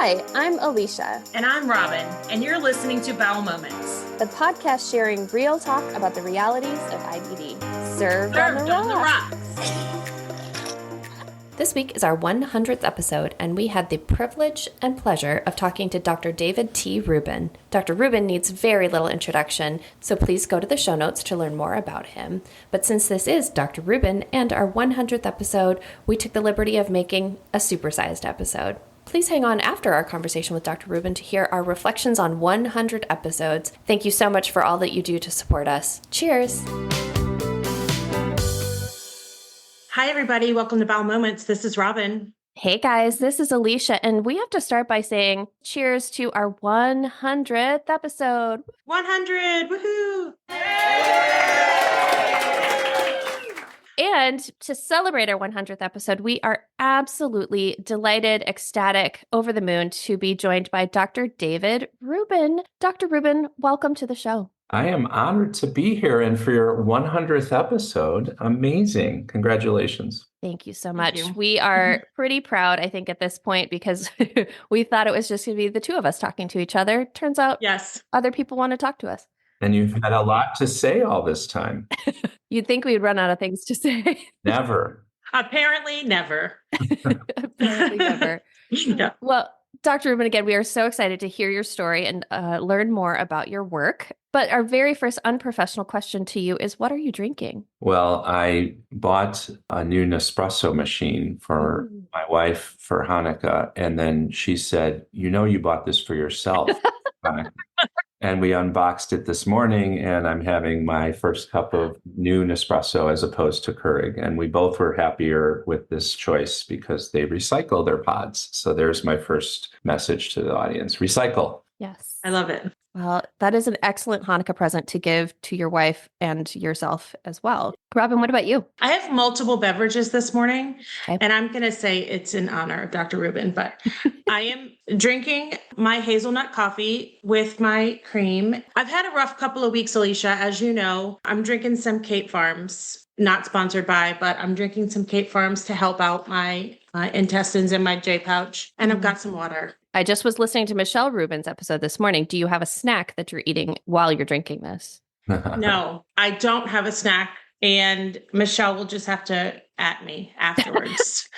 Hi, I'm Alicia. And I'm Robin, and you're listening to Bowel Moments, the podcast sharing real talk about the realities of IBD. Served on the rocks. This week is our 100th episode, and we had the privilege and pleasure of talking to Dr. David T. Rubin. Dr. Rubin needs very little introduction, so please go to the show notes to learn more about him. But since this is Dr. Rubin and our 100th episode, we took the liberty of making a supersized episode. Please hang on after our conversation with Dr. Rubin to hear our reflections on 100 episodes. Thank you so much for all that you do to support us. Cheers! Hi, everybody. Welcome to Bowel Moments. This is Robin. Hey, guys. This is Alicia, and we have to start by saying cheers to our 100th episode. 100! Woohoo! And to celebrate our 100th episode, we are absolutely delighted, ecstatic, over the moon to be joined by Dr. David Rubin. Dr. Rubin, welcome to the show. I am honored to be here and for your 100th episode. Amazing. Congratulations. Thank you so much. We are pretty proud, I think, at this point, because we thought it was just going to be the two of us talking to each other. Turns out, yes, other people want to talk to us. And you've had a lot to say all this time. You'd think we'd run out of things to say. Never. Apparently never. Apparently never. Yeah. Well, Dr. Rubin, again, we are so excited to hear your story and learn more about your work. But our very first unprofessional question to you is, what are you drinking? Well, I bought a new Nespresso machine for my wife for Hanukkah. And then she said, you bought this for yourself. And we unboxed it this morning, and I'm having my first cup of new Nespresso as opposed to Keurig. And we both were happier with this choice because they recycle their pods. So there's my first message to the audience. Recycle. Yes. I love it. Well, that is an excellent Hanukkah present to give to your wife and yourself as well. Robin, what about you? I have multiple beverages this morning, Okay. and I'm going to say it's in honor of Dr. Rubin, but I am drinking my hazelnut coffee with my cream. I've had a rough couple of weeks, Alicia. As you know, I'm drinking some Cape Farms, not sponsored by, but I'm drinking some Cape Farms to help out my intestines and my J pouch, and I've got some water. I just was listening to Michelle Rubin's episode this morning. Do you have a snack that you're eating while you're drinking this? No, I don't have a snack. And Michelle will just have to at me afterwards.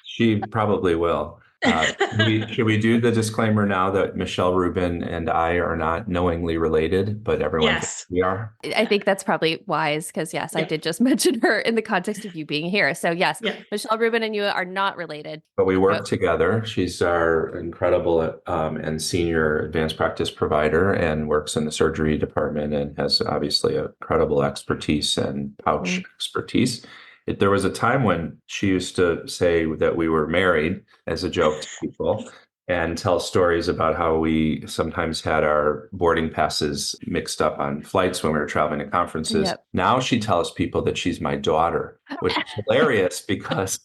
She probably will. Should we do the disclaimer now that Michelle Rubin and I are not knowingly related, but everyone thinks we are? I think that's probably wise because, yes, I did just mention her in the context of you being here. So, yes, Michelle Rubin and you are not related. But we work together. She's our incredible and senior advanced practice provider and works in the surgery department and has obviously a incredible expertise and pouch expertise. There was a time when she used to say that we were married as a joke to people and tell stories about how we sometimes had our boarding passes mixed up on flights when we were traveling to conferences. Yep. Now she tells people that she's my daughter, which is hilarious because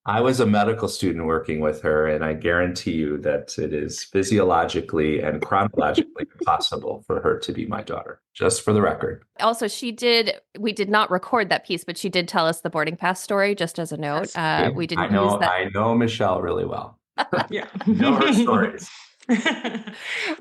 I was a medical student working with her, and I guarantee you that it is physiologically and chronologically possible for her to be my daughter, just for the record. Also, we did not record that piece, but she did tell us the boarding pass story, just as a note. We didn't use that. I know Michelle really well. Yeah. Know her stories.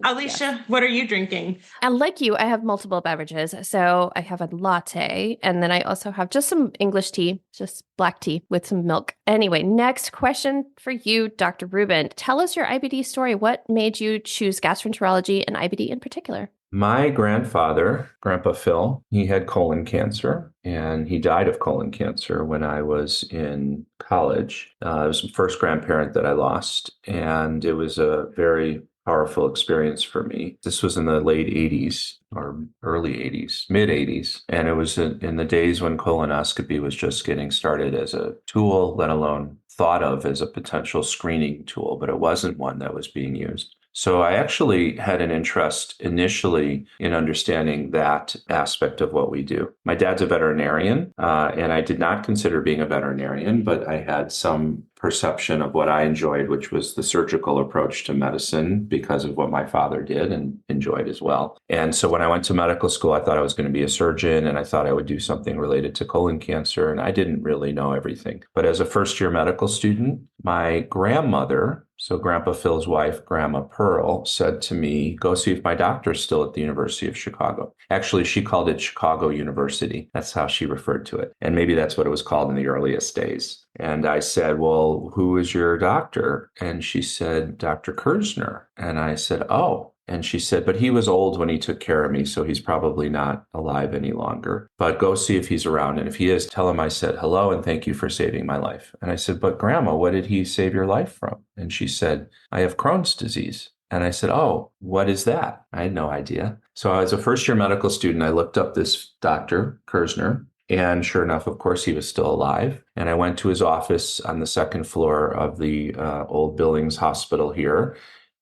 Alicia, what are you drinking? And like you, I have multiple beverages. So I have a latte, and then I also have just some English tea, just black tea with some milk. Anyway, next question for you, Dr. Rubin. Tell us your IBD story. What made you choose gastroenterology and IBD in particular? My grandfather, Grandpa Phil, he had colon cancer, and he died of colon cancer when I was in college. It was the first grandparent that I lost, and it was a very powerful experience for me. This was in the late 80s or early 80s, mid 80s. And it was in the days when colonoscopy was just getting started as a tool, let alone thought of as a potential screening tool, but it wasn't one that was being used. So I actually had an interest initially in understanding that aspect of what we do. My dad's a veterinarian, and I did not consider being a veterinarian, but I had some perception of what I enjoyed, which was the surgical approach to medicine because of what my father did and enjoyed as well. And so when I went to medical school, I thought I was going to be a surgeon, and I thought I would do something related to colon cancer, and I didn't really know everything. But as a first-year medical student, my grandmother So Grandpa Phil's wife, Grandma Pearl, said to me, go see if my doctor's still at the University of Chicago. Actually, she called it Chicago University. That's how she referred to it. And maybe that's what it was called in the earliest days. And I said, well, who is your doctor? And she said, Dr. Kersner. And I said, oh. And she said, but he was old when he took care of me, so he's probably not alive any longer. But go see if he's around. And if he is, tell him I said hello and thank you for saving my life. And I said, but Grandma, what did he save your life from? And she said, I have Crohn's disease. And I said, oh, what is that? I had no idea. So as a first-year medical student, I looked up this Dr. Kersner. And sure enough, of course, he was still alive. And I went to his office on the second floor of the old Billings Hospital here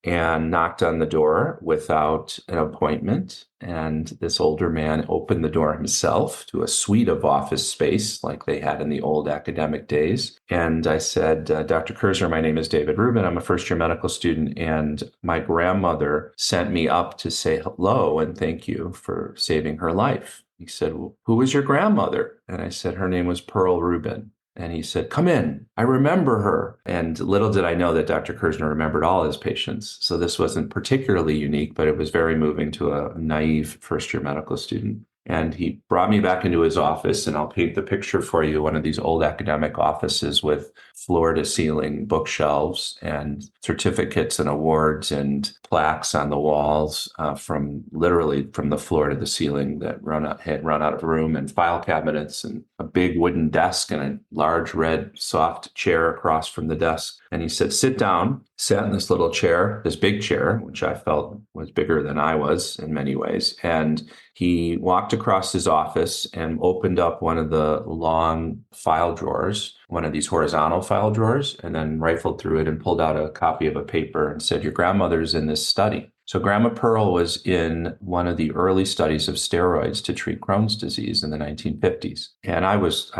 and knocked on the door without an appointment. And this older man opened the door himself to a suite of office space like they had in the old academic days. And I said, Dr. Kersner, my name is David Rubin. I'm a first-year medical student, and my grandmother sent me up to say hello and thank you for saving her life. He said, well, who was your grandmother? And I said, her name was Pearl Rubin. And he said, come in, I remember her. And little did I know that Dr. Kersner remembered all his patients. So this wasn't particularly unique, but it was very moving to a naive first-year medical student. And he brought me back into his office, and I'll paint the picture for you, one of these old academic offices with floor-to-ceiling bookshelves and certificates and awards and plaques on the walls from the floor to the ceiling that had run out of room, and file cabinets and a big wooden desk and a large red soft chair across from the desk. And he said, sit down, sat in this little chair, this big chair, which I felt was bigger than I was in many ways. And he walked across his office and opened up one of the long file drawers, one of these horizontal file drawers, and then rifled through it and pulled out a copy of a paper and said, your grandmother's in this study. So Grandma Pearl was in one of the early studies of steroids to treat Crohn's disease in the 1950s. And I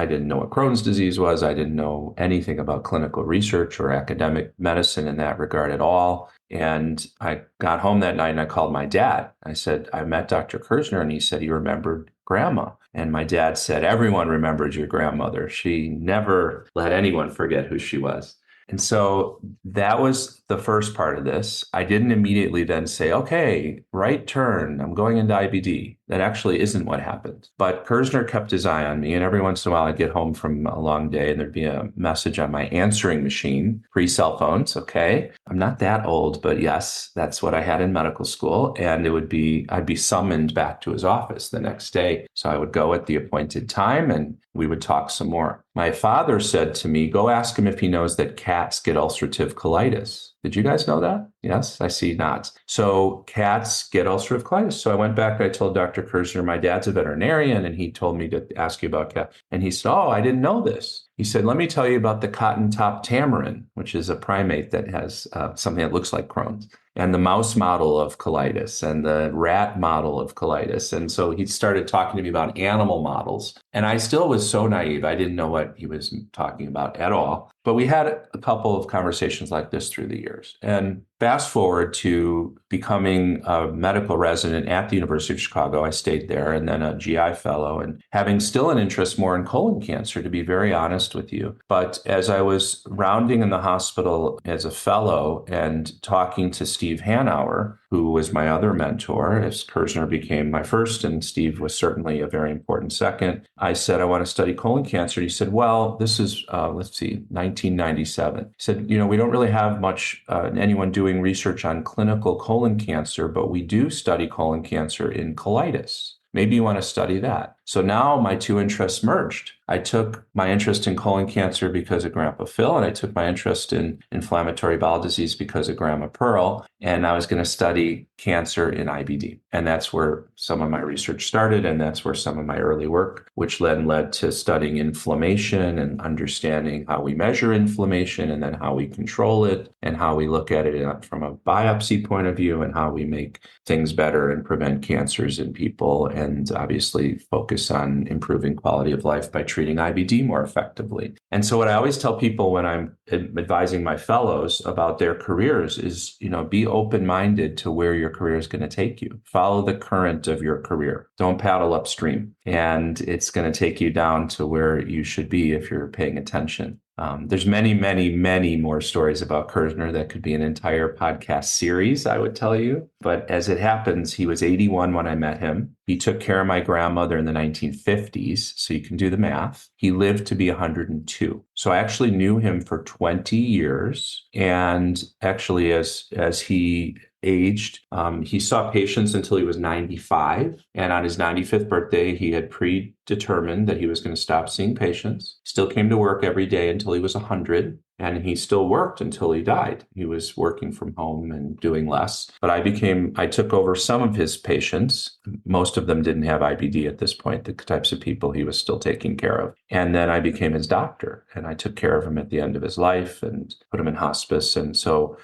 didn't know what Crohn's disease was. I didn't know anything about clinical research or academic medicine in that regard at all. And I got home that night and I called my dad. I said, I met Dr. Kersner, and he said he remembered Grandma. And my dad said, everyone remembered your grandmother. She never let anyone forget who she was. And so that was the first part of this. I didn't immediately then say, okay, right turn, I'm going into IBD. That actually isn't what happened. But Kersner kept his eye on me, and every once in a while I'd get home from a long day and there'd be a message on my answering machine, pre-cell phones, okay? I'm not that old, but yes, that's what I had in medical school. And I'd be summoned back to his office the next day. So I would go at the appointed time and we would talk some more. My father said to me, go ask him if he knows that cats get ulcerative colitis. Did you guys know that? Yes, I see nods. So cats get ulcerative colitis. So I went back and I told Dr. Kersner, my dad's a veterinarian, and he told me to ask you about cats. And he said, oh, I didn't know this. He said, let me tell you about the cotton-top tamarin, which is a primate that has something that looks like Crohn's, and the mouse model of colitis and the rat model of colitis. And so he started talking to me about animal models. And I still was so naive. I didn't know what he was talking about at all. But we had a couple of conversations like this through the years. And fast forward to becoming a medical resident at the University of Chicago. I stayed there, and then a GI fellow, and having still an interest more in colon cancer, to be very honest with you. But as I was rounding in the hospital as a fellow and talking to Steve Hanauer, who was my other mentor, as Kersner became my first, and Steve was certainly a very important second, I said, I want to study colon cancer. He said, well, this is, 1997. He said, we don't really have much anyone doing research on clinical colon cancer, but we do study colon cancer in colitis. Maybe you want to study that. So now my two interests merged. I took my interest in colon cancer because of Grandpa Phil, and I took my interest in inflammatory bowel disease because of Grandma Pearl, and I was going to study cancer in IBD. And that's where some of my research started, and that's where some of my early work, which then led to studying inflammation and understanding how we measure inflammation and then how we control it and how we look at it from a biopsy point of view and how we make things better and prevent cancers in people, and obviously focus on improving quality of life by treating IBD more effectively. And so what I always tell people when I'm advising my fellows about their careers is, be open-minded to where your career is going to take you. Follow the current of your career. Don't paddle upstream. And it's going to take you down to where you should be if you're paying attention. There's many, many, many more stories about Kerzner that could be an entire podcast series, I would tell you. But as it happens, he was 81 when I met him. He took care of my grandmother in the 1950s, so you can do the math. He lived to be 102. So I actually knew him for 20 years. And actually, as he aged, he saw patients until he was 95. And on his 95th birthday, he had predetermined that he was going to stop seeing patients. Still came to work every day until he was 100. And he still worked until he died. He was working from home and doing less. But I took over some of his patients. Most of them didn't have IBD at this point, the types of people he was still taking care of. And then I became his doctor, and I took care of him at the end of his life and put him in hospice. And so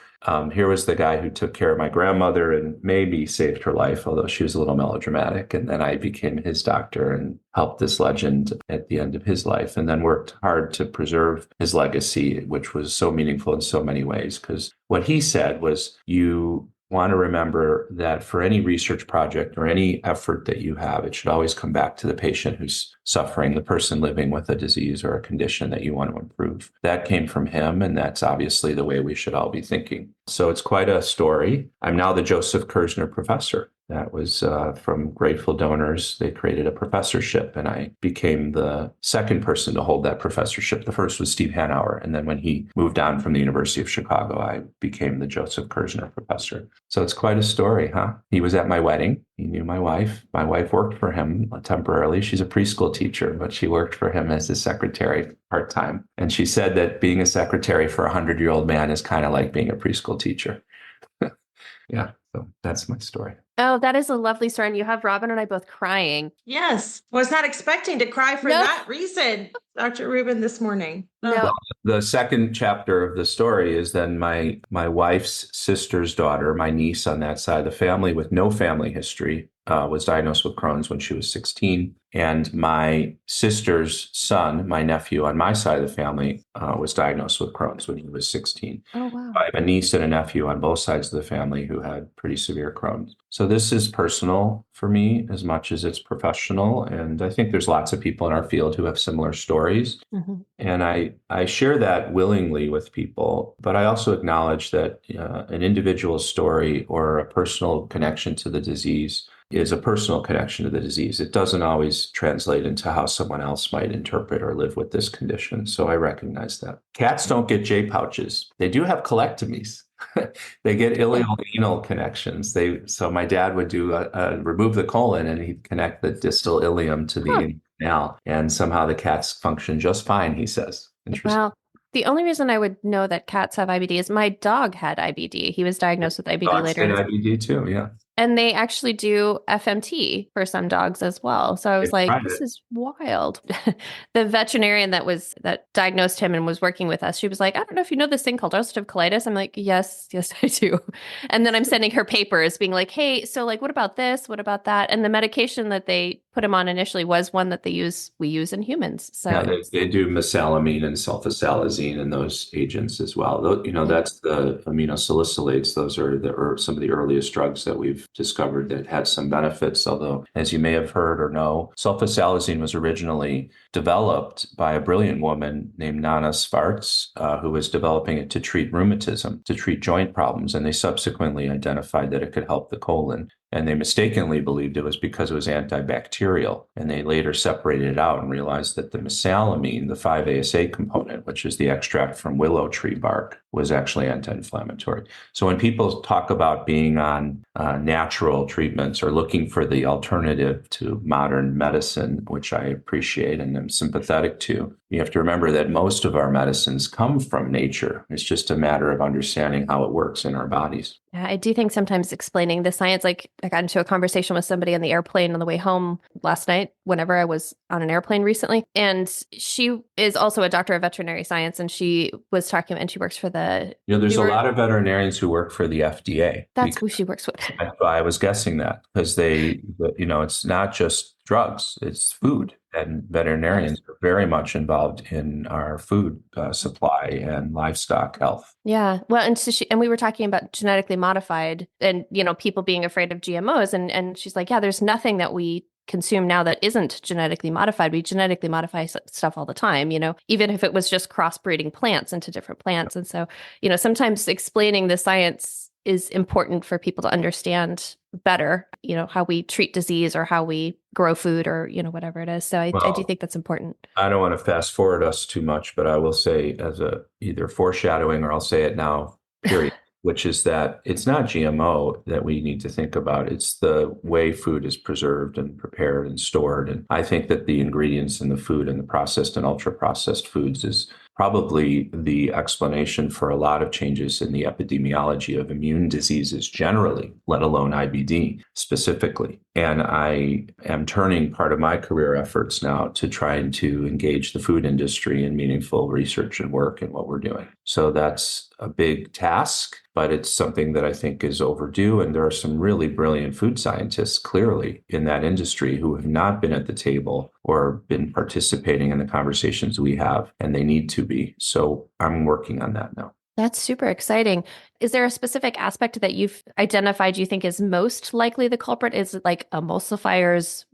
here was the guy who took care of my grandmother and maybe saved her life, although she was a little melodramatic. And then I became his doctor and helped this legend at the end of his life, and then worked hard to preserve his legacy, which was so meaningful in so many ways. Because what he said was, you want to remember that for any research project or any effort that you have, it should always come back to the patient who's suffering, the person living with a disease or a condition that you want to improve. That came from him, and that's obviously the way we should all be thinking. So it's quite a story. I'm now the Joseph Kerzner Professor. That was from grateful donors. They created a professorship, and I became the second person to hold that professorship. The first was Steve Hanauer, and then when he moved on from the University of Chicago, I became the Joseph Kerzner Professor. So it's quite a story, huh? He was at my wedding. He knew my wife. My wife worked for him temporarily. She's a preschool teacher, but she worked for him as his secretary part-time. And she said that being a secretary for a 100-year-old man is kind of like being a preschool teacher. Yeah, so that's my story. Oh, that is a lovely story. And you have Robin and I both crying. Yes. Was not expecting to cry for that reason, Dr. Rubin, this morning. No. Well, the second chapter of the story is then my wife's sister's daughter, my niece on that side of the family with no family history, was diagnosed with Crohn's when she was 16. And my sister's son, my nephew on my side of the family, was diagnosed with Crohn's when he was 16. Oh, wow. I have a niece and a nephew on both sides of the family who had pretty severe Crohn's. So this is personal for me as much as it's professional. And I think there's lots of people in our field who have similar stories. Mm-hmm. And I share that willingly with people, but I also acknowledge that an individual's story or a personal connection to the disease is a personal connection to the disease. It doesn't always translate into how someone else might interpret or live with this condition. So I recognize that. Cats don't get J pouches. They do have colectomies. They get ileoanal connections. So my dad would do remove the colon, and he'd connect the distal ileum to the anal canal, and somehow the cats function just fine, he says. Interesting. Well, the only reason I would know that cats have IBD is my dog had IBD. He was diagnosed with IBD Dogs later. get IBD too, yeah. And they actually do FMT for some dogs as well. So I was like, this is wild. The veterinarian that diagnosed him and was working with us, she was like, I don't know if you know this thing called ulcerative colitis. I'm like, yes, I do. And then I'm sending her papers being like, hey, so like, what about this? What about that? And the medication that they put him on initially was one that we use in humans. So yeah, they do mesalamine and sulfasalazine and those agents as well. That's the aminosalicylates. Those are some of the earliest drugs that we've discovered that had some benefits. Although, as you may have heard or know, sulfasalazine was originally developed by a brilliant woman named Nana Svarts, who was developing it to treat rheumatism, to treat joint problems. And they subsequently identified that it could help the colon. And they mistakenly believed it was because it was antibacterial. And they later separated it out and realized that the mesalamine, the 5-ASA component, which is the extract from willow tree bark, was actually anti-inflammatory. So when people talk about being on natural treatments or looking for the alternative to modern medicine, which I appreciate and am sympathetic to, you have to remember that most of our medicines come from nature. It's just a matter of understanding how it works in our bodies. Yeah, I do think sometimes explaining the science, like I got into a conversation with somebody on the airplane on the way home last night, whenever I was on an airplane recently. And she is also a doctor of veterinary science. And she was talking, and she works for there's a lot of veterinarians who work for the FDA. That's who she works with. I was guessing that because it's not just drugs, it's food. And veterinarians are very much involved in our food supply and livestock health. Yeah. Well, and we were talking about genetically modified and, people being afraid of GMOs. And she's like, yeah, there's nothing that we consume now that isn't genetically modified. We genetically modify stuff all the time, even if it was just crossbreeding plants into different plants. And so, sometimes explaining the science is important for people to understand better, how we treat disease or how we grow food or, whatever it is. So I do think that's important. I don't want to fast forward us too much, but I will say as a either foreshadowing or I'll say it now, period, which is that it's not GMO that we need to think about. It's the way food is preserved and prepared and stored. And I think that the ingredients in the food and the processed and ultra processed foods is probably the explanation for a lot of changes in the epidemiology of immune diseases generally, let alone IBD specifically. And I am turning part of my career efforts now to trying to engage the food industry in meaningful research and work in what we're doing. So that's a big task, but it's something that I think is overdue. And there are some really brilliant food scientists clearly in that industry who have not been at the table or been participating in the conversations we have, and they need to be. So I'm working on that now. That's super exciting. Is there a specific aspect that you've identified you think is most likely the culprit? Is it like emulsifiers?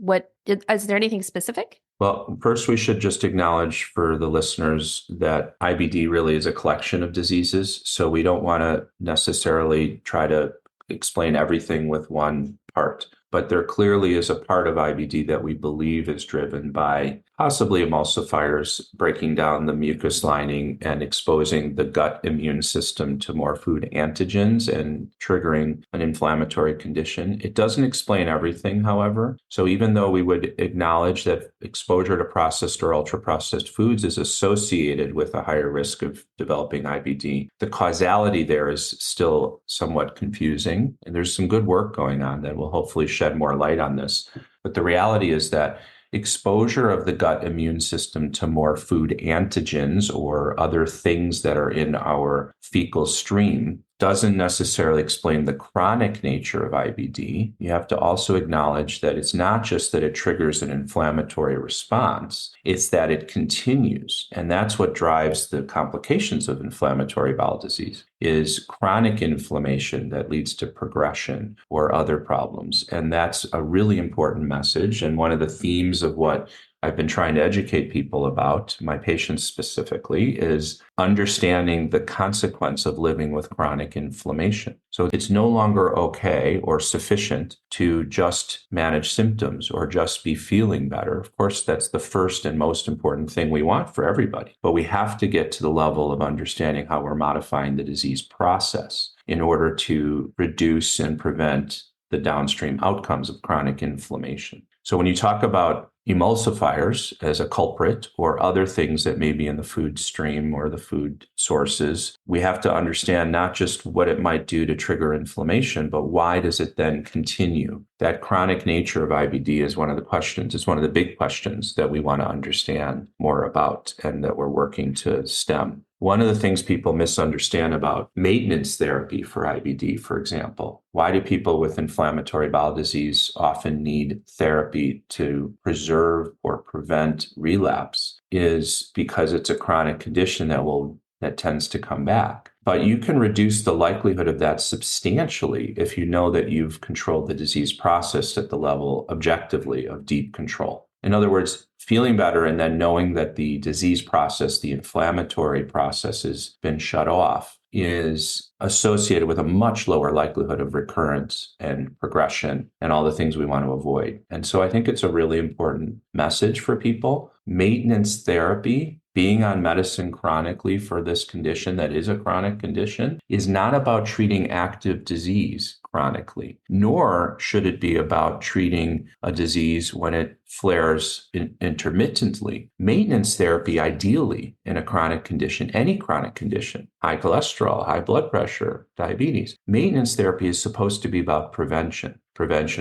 Is there anything specific? Well, first, we should just acknowledge for the listeners that IBD really is a collection of diseases. So we don't want to necessarily try to explain everything with one part. But there clearly is a part of IBD that we believe is driven by possibly emulsifiers breaking down the mucus lining and exposing the gut immune system to more food antigens and triggering an inflammatory condition. It doesn't explain everything, however. So even though we would acknowledge that exposure to processed or ultra-processed foods is associated with a higher risk of developing IBD, the causality there is still somewhat confusing. And there's some good work going on that will hopefully shed more light on this. But the reality is that exposure of the gut immune system to more food antigens or other things that are in our fecal stream doesn't necessarily explain the chronic nature of IBD. You have to also acknowledge that it's not just that it triggers an inflammatory response, it's that it continues. And that's what drives the complications of inflammatory bowel disease, is chronic inflammation that leads to progression or other problems. And that's a really important message. And one of the themes of what I've been trying to educate people about, my patients specifically, is understanding the consequence of living with chronic inflammation. So it's no longer okay or sufficient to just manage symptoms or just be feeling better. Of course, that's the first and most important thing we want for everybody. But we have to get to the level of understanding how we're modifying the disease process in order to reduce and prevent the downstream outcomes of chronic inflammation. So when you talk about emulsifiers as a culprit or other things that may be in the food stream or the food sources, we have to understand not just what it might do to trigger inflammation, but why does it then continue? That chronic nature of IBD is one of the questions. It's one of the big questions that we want to understand more about and that we're working to stem. One of the things people misunderstand about maintenance therapy for IBD, for example, why do people with inflammatory bowel disease often need therapy to preserve or prevent relapse, is because it's a chronic condition that tends to come back. But you can reduce the likelihood of that substantially if you know that you've controlled the disease process at the level objectively of deep control. In other words, feeling better and then knowing that the disease process, the inflammatory process, has been shut off is associated with a much lower likelihood of recurrence and progression and all the things we want to avoid. And so I think it's a really important message for people. Maintenance therapy, being on medicine chronically for this condition that is a chronic condition, is not about treating active disease chronically, nor should it be about treating a disease when it flares intermittently. Maintenance therapy, ideally, in a chronic condition, any chronic condition, high cholesterol, high blood pressure, diabetes, maintenance therapy is supposed to be about prevention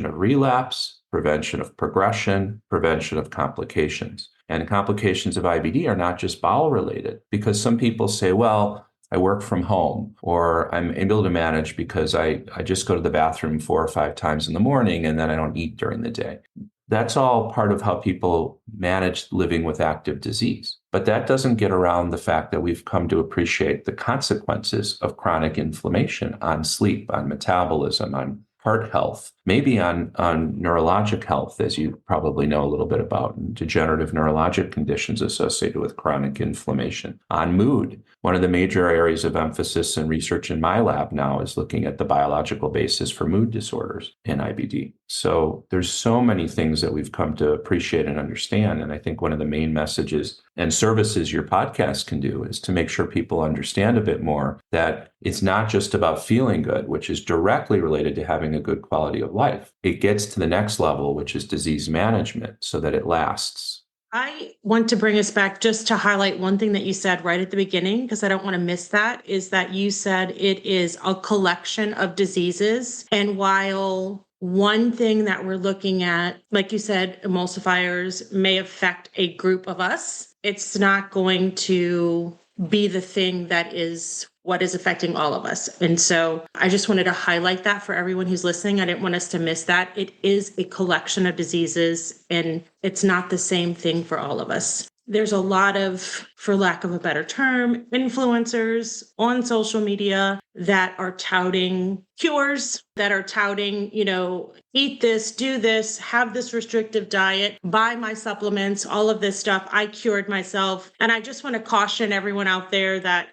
of relapse, prevention of progression, prevention of complications. And complications of IBD are not just bowel related, because some people say, well, I work from home, or I'm able to manage because I just go to the bathroom 4 or 5 times in the morning and then I don't eat during the day. That's all part of how people manage living with active disease. But that doesn't get around the fact that we've come to appreciate the consequences of chronic inflammation on sleep, on metabolism, on heart health, maybe on neurologic health, as you probably know a little bit about, and degenerative neurologic conditions associated with chronic inflammation, on mood. One of the major areas of emphasis and research in my lab now is looking at the biological basis for mood disorders in IBD. So there's so many things that we've come to appreciate and understand. And I think one of the main messages and services your podcast can do is to make sure people understand a bit more that it's not just about feeling good, which is directly related to having a good quality of life. It gets to the next level, which is disease management, so that it lasts. I want to bring us back just to highlight one thing that you said right at the beginning, because I don't want to miss that, is that you said it is a collection of diseases. And while one thing that we're looking at, like you said, emulsifiers may affect a group of us, it's not going to be the thing that is what is affecting all of us. And so I just wanted to highlight that for everyone who's listening. I didn't want us to miss that. It is a collection of diseases, and it's not the same thing for all of us. There's a lot of, for lack of a better term, influencers on social media that are touting cures, that are touting, eat this, do this, have this restrictive diet, buy my supplements, all of this stuff. I cured myself. And I just want to caution everyone out there that,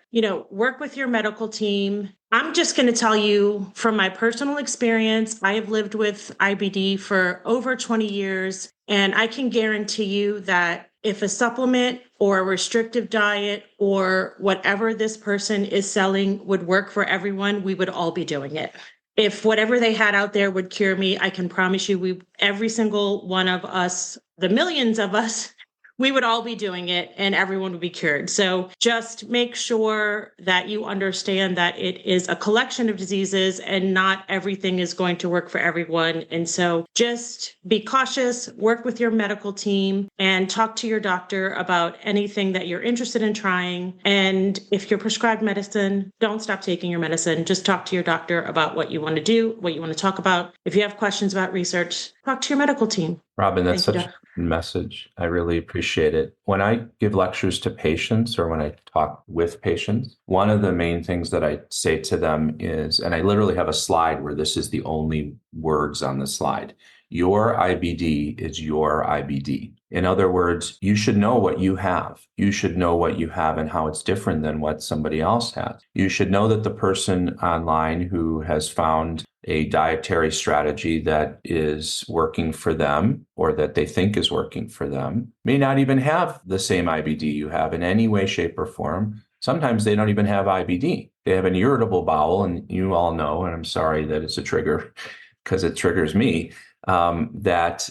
work with your medical team. I'm just going to tell you from my personal experience, I have lived with IBD for over 20 years, and I can guarantee you that if a supplement or a restrictive diet or whatever this person is selling would work for everyone, we would all be doing it. If whatever they had out there would cure me, I can promise you every single one of us, the millions of us, we would all be doing it and everyone would be cured. So just make sure that you understand that it is a collection of diseases and not everything is going to work for everyone. And so just be cautious, work with your medical team, and talk to your doctor about anything that you're interested in trying. And if you're prescribed medicine, don't stop taking your medicine. Just talk to your doctor about what you want to do, what you want to talk about. If you have questions about research, talk to your medical team. Robin, that's such a message. I really appreciate it. When I give lectures to patients or when I talk with patients, one of the main things that I say to them is, and I literally have a slide where this is the only words on the slide, your IBD is your IBD. In other words, you should know what you have. You should know what you have and how it's different than what somebody else has. You should know that the person online who has found a dietary strategy that is working for them or that they think is working for them may not even have the same IBD you have in any way, shape, or form. Sometimes they don't even have IBD. They have an irritable bowel, and you all know, and I'm sorry that it's a trigger because it triggers me, that's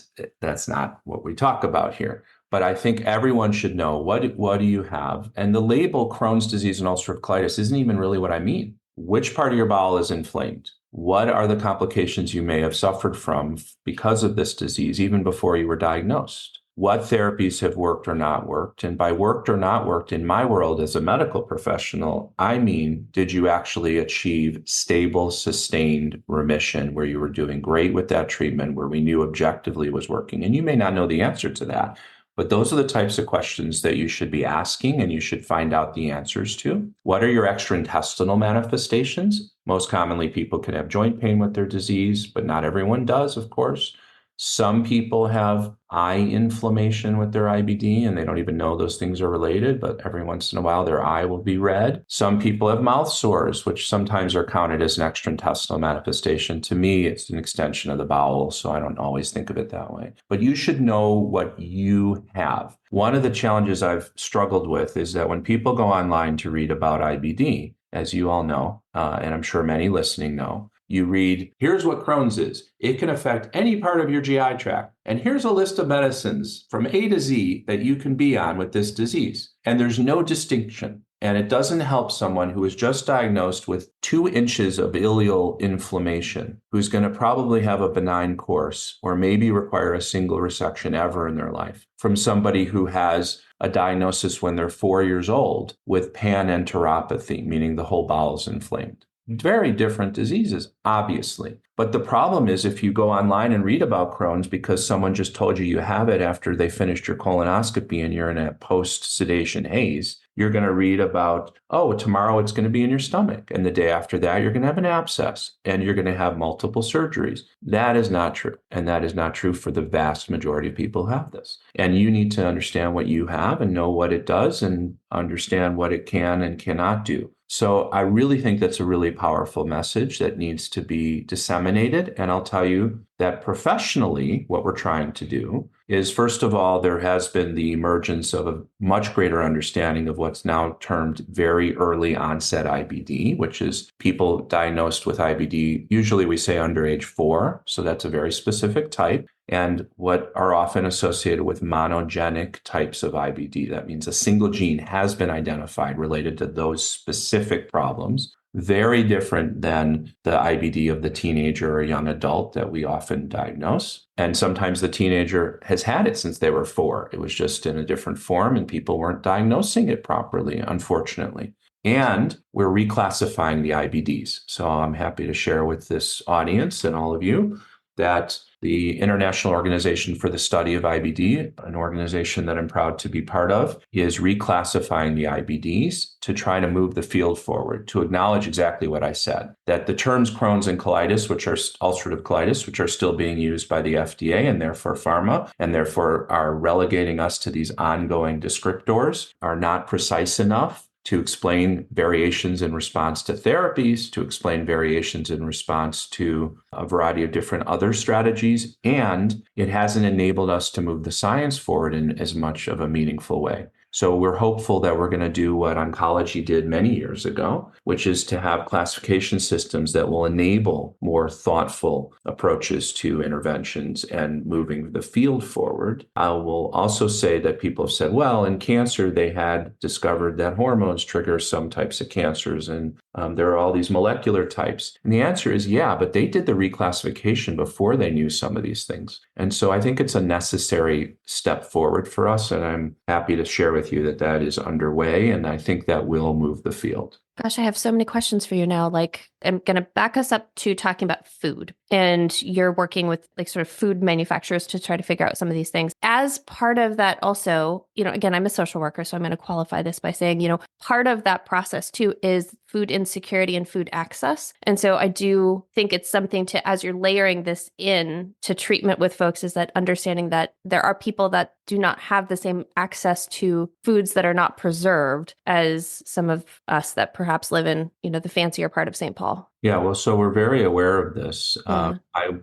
not what we talk about here. But I think everyone should know what do you have? And the label Crohn's disease and ulcerative colitis isn't even really what I mean. Which part of your bowel is inflamed? What are the complications you may have suffered from because of this disease, even before you were diagnosed? What therapies have worked or not worked? And by worked or not worked, in my world as a medical professional, I mean, did you actually achieve stable, sustained remission where you were doing great with that treatment, where we knew objectively was working? And you may not know the answer to that, but those are the types of questions that you should be asking and you should find out the answers to. What are your extraintestinal manifestations? Most commonly, people can have joint pain with their disease, but not everyone does, of course. Some people have eye inflammation with their IBD and they don't even know those things are related, but every once in a while their eye will be red. Some people have mouth sores, which sometimes are counted as an extraintestinal manifestation. To me, it's an extension of the bowel, so I don't always think of it that way. But you should know what you have. One of the challenges I've struggled with is that when people go online to read about IBD, as you all know, and I'm sure many listening know, you read, here's what Crohn's is. It can affect any part of your GI tract. And here's a list of medicines from A to Z that you can be on with this disease. And there's no distinction. And it doesn't help someone who is just diagnosed with 2 inches of ileal inflammation, who's going to probably have a benign course or maybe require a single resection ever in their life, from somebody who has a diagnosis when they're 4 years old with panenteropathy, meaning the whole bowel is inflamed. Very different diseases, obviously. But the problem is if you go online and read about Crohn's because someone just told you have it after they finished your colonoscopy and you're in a post-sedation haze, you're going to read about, oh, tomorrow it's going to be in your stomach. And the day after that, you're going to have an abscess and you're going to have multiple surgeries. That is not true. And that is not true for the vast majority of people who have this. And you need to understand what you have and know what it does and understand what it can and cannot do. So I really think that's a really powerful message that needs to be disseminated. And I'll tell you that professionally, what we're trying to do is, first of all, there has been the emergence of a much greater understanding of what's now termed very early onset IBD, which is people diagnosed with IBD. Usually we say under age 4. So that's a very specific type. And what are often associated with monogenic types of IBD. That means a single gene has been identified related to those specific problems. Very different than the IBD of the teenager or young adult that we often diagnose. And sometimes the teenager has had it since they were 4. It was just in a different form and people weren't diagnosing it properly, unfortunately. And we're reclassifying the IBDs. So I'm happy to share with this audience and all of you that the International Organization for the Study of IBD, an organization that I'm proud to be part of, is reclassifying the IBDs to try to move the field forward, to acknowledge exactly what I said, that the terms Crohn's and colitis, which are ulcerative colitis, which are still being used by the FDA and therefore pharma, and therefore are relegating us to these ongoing descriptors, are not precise enough to explain variations in response to therapies, to explain variations in response to a variety of different other strategies, and it hasn't enabled us to move the science forward in as much of a meaningful way. So we're hopeful that we're going to do what oncology did many years ago, which is to have classification systems that will enable more thoughtful approaches to interventions and moving the field forward. I will also say that people have said, well, in cancer, they had discovered that hormones trigger some types of cancers, and there are all these molecular types. And the answer is, yeah, but they did the reclassification before they knew some of these things. And so I think it's a necessary step forward for us, and I'm happy to share with you that that is underway, and I think that will move the field. Gosh, I have so many questions for you now. Like, I'm going to back us up to talking about food. And you're working with like sort of food manufacturers to try to figure out some of these things. As part of that also, again, I'm a social worker, so I'm going to qualify this by saying, part of that process too is food insecurity and food access. And so I do think it's something to, as you're layering this in to treatment with folks, is that understanding that there are people that do not have the same access to foods that are not preserved as some of us that perhaps live in, the fancier part of St. Paul. Yeah, well, so we're very aware of this. I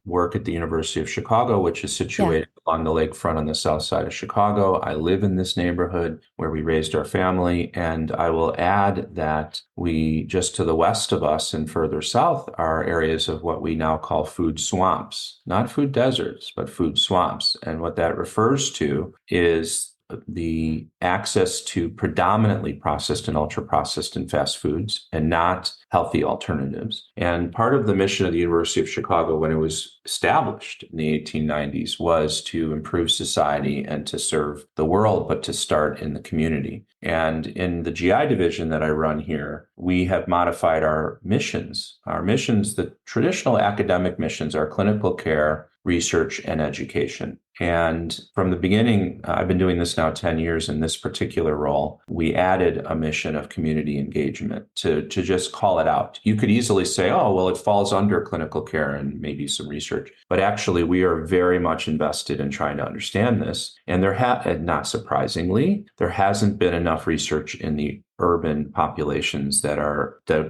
work at the University of Chicago, which is situated along the lakefront on the south side of Chicago. I live in this neighborhood where we raised our family. And I will add that we, just to the west of us and further south, are areas of what we now call food swamps, not food deserts, but food swamps. And what that refers to is the access to predominantly processed and ultra-processed and fast foods and not healthy alternatives. And part of the mission of the University of Chicago when it was established in the 1890s was to improve society and to serve the world, but to start in the community. And in the GI division that I run here, we have modified our missions. Our missions, the traditional academic missions, are clinical care, research, and education. And from the beginning, I've been doing this now 10 years in this particular role, we added a mission of community engagement to just call it out. You could easily say, oh, well, it falls under clinical care and maybe some research. But actually, we are very much invested in trying to understand this. And not surprisingly, there hasn't been enough research in the urban populations that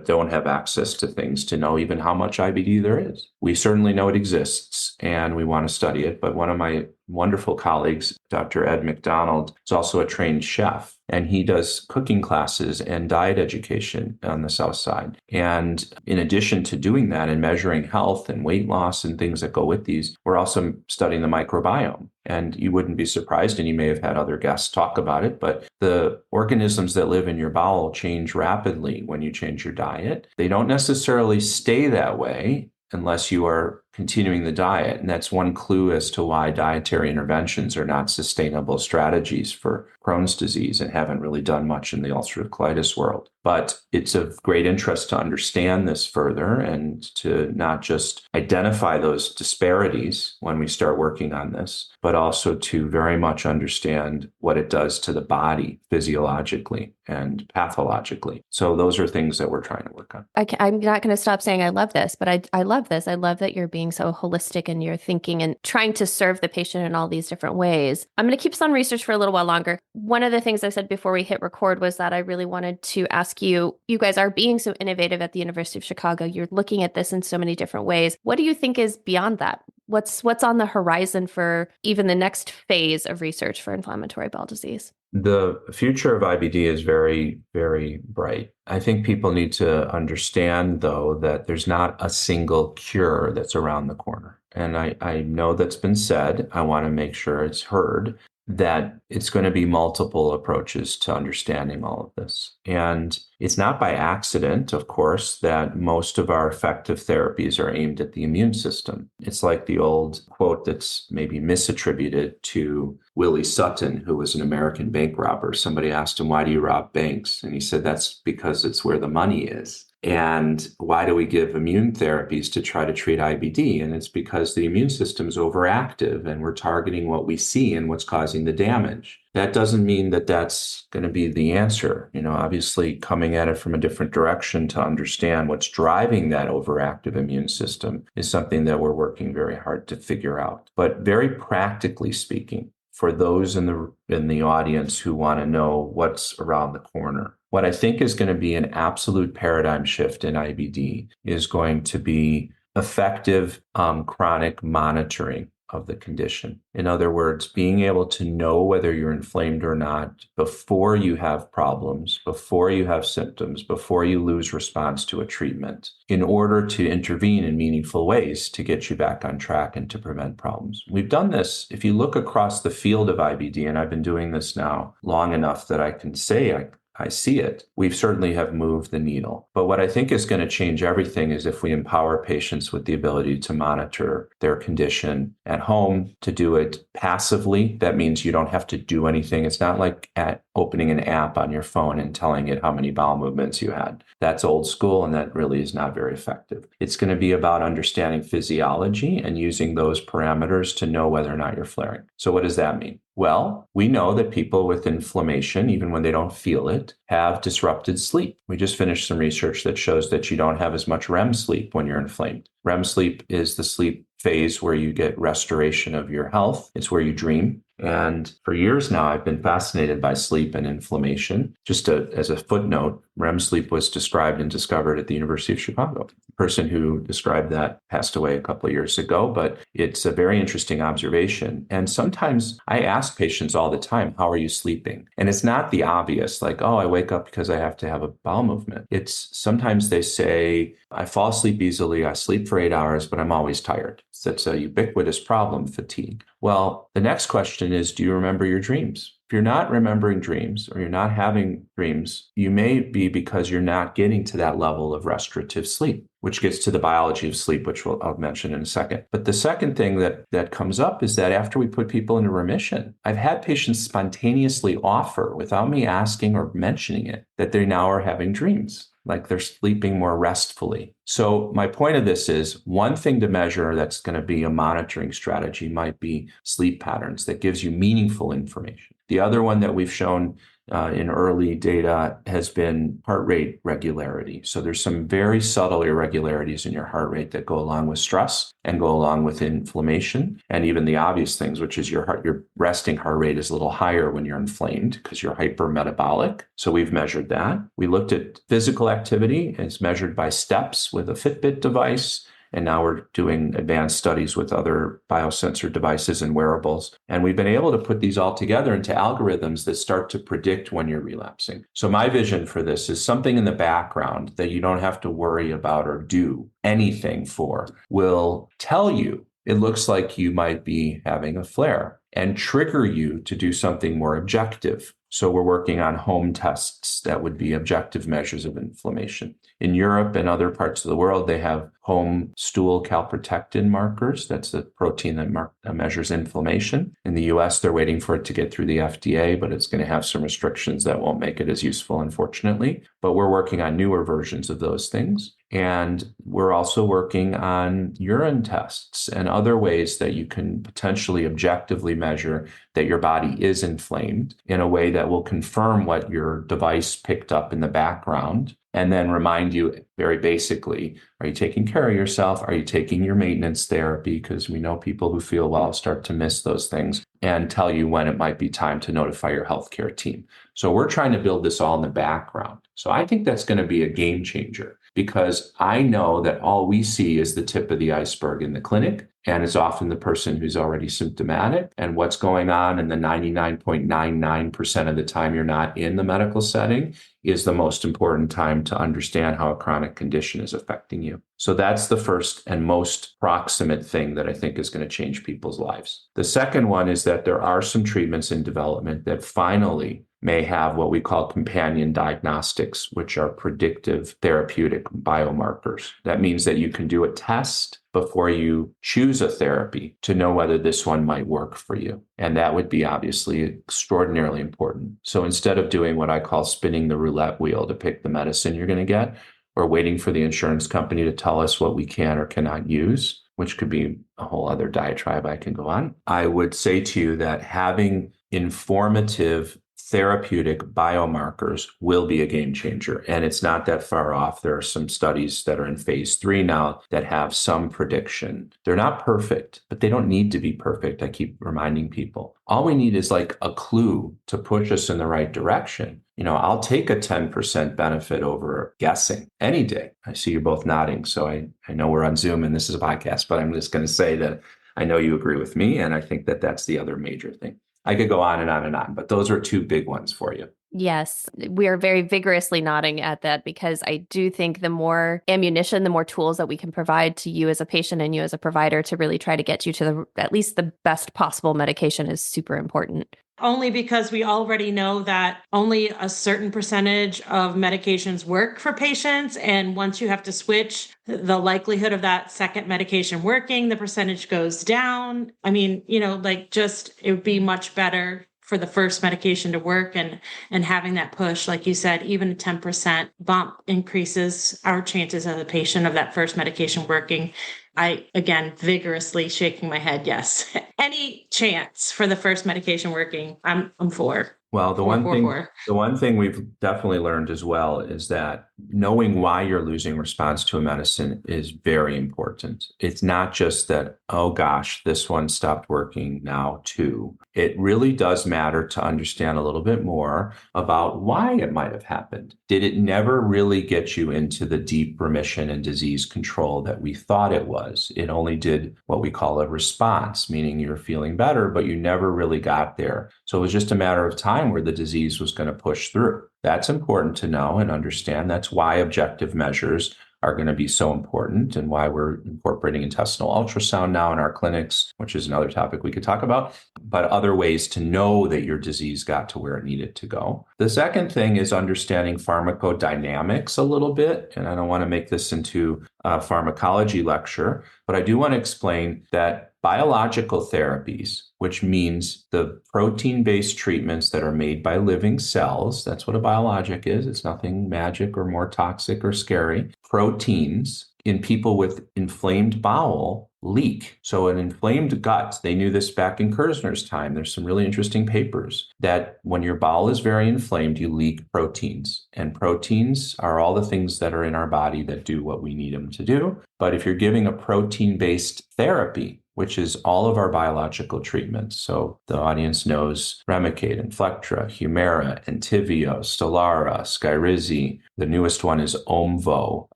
don't have access to things to know even how much IBD there is. We certainly know it exists and we want to study it, but one of my wonderful colleagues, Dr. Ed McDonald, is also a trained chef, and he does cooking classes and diet education on the South Side. And in addition to doing that and measuring health and weight loss and things that go with these, we're also studying the microbiome. And you wouldn't be surprised, and you may have had other guests talk about it, but the organisms that live in your bowel change rapidly when you change your diet. They don't necessarily stay that way unless you are continuing the diet. And that's one clue as to why dietary interventions are not sustainable strategies for Crohn's disease and haven't really done much in the ulcerative colitis world. But it's of great interest to understand this further and to not just identify those disparities when we start working on this, but also to very much understand what it does to the body physiologically and pathologically. So those are things that we're trying to work on. I'm not going to stop saying I love this, but I love this. I love that you're being so holistic in your thinking and trying to serve the patient in all these different ways. I'm going to keep us on research for a little while longer. One of the things I said before we hit record was that I really wanted to ask you, you guys are being so innovative at the University of Chicago. You're looking at this in so many different ways. What do you think is beyond that? What's on the horizon for even the next phase of research for inflammatory bowel disease? The future of IBD is very, very bright. I think people need to understand, though, that there's not a single cure that's around the corner. And I know that's been said. I want to make sure it's heard that it's going to be multiple approaches to understanding all of this. And it's not by accident, of course, that most of our effective therapies are aimed at the immune system. It's like the old quote that's maybe misattributed to Willie Sutton, who was an American bank robber. Somebody asked him, "Why do you rob banks?" And he said, "That's because it's where the money is." And why do we give immune therapies to try to treat IBD? And it's because the immune system is overactive and we're targeting what we see and what's causing the damage. That doesn't mean that that's going to be the answer. Obviously coming at it from a different direction to understand what's driving that overactive immune system is something that we're working very hard to figure out. But very practically speaking, for those in the audience who want to know what's around the corner, what I think is going to be an absolute paradigm shift in IBD is going to be effective chronic monitoring of the condition. In other words, being able to know whether you're inflamed or not before you have problems, before you have symptoms, before you lose response to a treatment, in order to intervene in meaningful ways to get you back on track and to prevent problems. We've done this. If you look across the field of IBD, and I've been doing this now long enough that I can say I see it. We certainly have moved the needle. But what I think is going to change everything is if we empower patients with the ability to monitor their condition at home, to do it passively. That means you don't have to do anything. It's not like opening an app on your phone and telling it how many bowel movements you had. That's old school, and that really is not very effective. It's going to be about understanding physiology and using those parameters to know whether or not you're flaring. So what does that mean? Well, we know that people with inflammation, even when they don't feel it, have disrupted sleep. We just finished some research that shows that you don't have as much REM sleep when you're inflamed. REM sleep is the sleep phase where you get restoration of your health. It's where you dream. And for years now, I've been fascinated by sleep and inflammation. Just as a footnote, REM sleep was described and discovered at the University of Chicago. The person who described that passed away a couple of years ago, but it's a very interesting observation. And sometimes I ask patients all the time, "How are you sleeping?" And it's not the obvious, like, "Oh, I wake up because I have to have a bowel movement." It's sometimes they say, "I fall asleep easily. I sleep for 8 hours, but I'm always tired." That's a ubiquitous problem, fatigue. Well, the next question is, do you remember your dreams? If you're not remembering dreams or you're not having dreams, you may be because you're not getting to that level of restorative sleep, which gets to the biology of sleep, which I'll mention in a second. But the second thing that comes up is that after we put people into remission, I've had patients spontaneously offer, without me asking or mentioning it, that they now are having dreams, like they're sleeping more restfully. So my point of this is, one thing to measure that's going to be a monitoring strategy might be sleep patterns that gives you meaningful information. The other one that we've shown in early data has been heart rate regularity. So there's some very subtle irregularities in your heart rate that go along with stress and go along with inflammation, and even the obvious things, which is your resting heart rate is a little higher when you're inflamed because you're hypermetabolic. So we've measured that. We looked at physical activity as measured by steps with a Fitbit device. And now we're doing advanced studies with other biosensor devices and wearables. And we've been able to put these all together into algorithms that start to predict when you're relapsing. So my vision for this is something in the background that you don't have to worry about or do anything for will tell you it looks like you might be having a flare and trigger you to do something more objective. So we're working on home tests that would be objective measures of inflammation. In Europe and other parts of the world, they have home stool calprotectin markers. That's the protein that measures inflammation. In the US, they're waiting for it to get through the FDA, but it's going to have some restrictions that won't make it as useful, unfortunately. But we're working on newer versions of those things. And we're also working on urine tests and other ways that you can potentially objectively measure that your body is inflamed in a way that will confirm what your device picked up in the background, and then remind you very basically, are you taking care of yourself? Are you taking your maintenance therapy? Because we know people who feel well start to miss those things, and tell you when it might be time to notify your healthcare team. So we're trying to build this all in the background. So I think that's going to be a game changer, because I know that all we see is the tip of the iceberg in the clinic, and it's often the person who's already symptomatic, and what's going on in the 99.99% of the time you're not in the medical setting is the most important time to understand how a chronic condition is affecting you. So that's the first and most proximate thing that I think is going to change people's lives. The second one is that there are some treatments in development that finally may have what we call companion diagnostics, which are predictive therapeutic biomarkers. That means that you can do a test before you choose a therapy to know whether this one might work for you. And that would be obviously extraordinarily important. So instead of doing what I call spinning the roulette wheel to pick the medicine you're going to get, or waiting for the insurance company to tell us what we can or cannot use, which could be a whole other diatribe I can go on, I would say to you that having informative therapeutic biomarkers will be a game changer. And it's not that far off. There are some studies that are in phase 3 now that have some prediction. They're not perfect, but they don't need to be perfect. I keep reminding people. All we need is like a clue to push us in the right direction. You know, I'll take a 10% benefit over guessing any day. I see you're both nodding. So I know we're on Zoom and this is a podcast, but I'm just going to say that I know you agree with me. And I think that that's the other major thing. I could go on and on and on, but those are two big ones for you. Yes, we are very vigorously nodding at that, because I do think the more ammunition, the more tools that we can provide to you as a patient and you as a provider to really try to get you to at least the best possible medication is super important. Only because we already know that only a certain percentage of medications work for patients. And once you have to switch, the likelihood of that second medication working, the percentage goes down. I mean, it would be much better for the first medication to work, and having that push, like you said, even a 10% bump increases our chances as a patient of that first medication working. I, again, vigorously shaking my head. Yes. Any chance for the first medication working, I'm for. Well, the one thing we've definitely learned as well is that knowing why you're losing response to a medicine is very important. It's not just that, oh gosh, this one stopped working now too. It really does matter to understand a little bit more about why it might have happened. Did it never really get you into the deep remission and disease control that we thought it was? It only did what we call a response, meaning you're feeling better, but you never really got there. So it was just a matter of time where the disease was going to push through. That's important to know and understand. That's why objective measures are going to be so important, and why we're incorporating intestinal ultrasound now in our clinics, which is another topic we could talk about, but other ways to know that your disease got to where it needed to go. The second thing is understanding pharmacodynamics a little bit, and I don't want to make this into a pharmacology lecture, but I do want to explain that biological therapies, which means the protein-based treatments that are made by living cells, that's what a biologic is. It's nothing magic or more toxic or scary. Proteins in people with inflamed bowel leak. So an inflamed gut, they knew this back in Kerzner's time. There's some really interesting papers that when your bowel is very inflamed, you leak proteins. And proteins are all the things that are in our body that do what we need them to do. But if you're giving a protein-based therapy, which is all of our biological treatments. So the audience knows Remicade, Inflectra, Humira, Entyvio, Stelara, Skyrizi. The newest one is Omvo,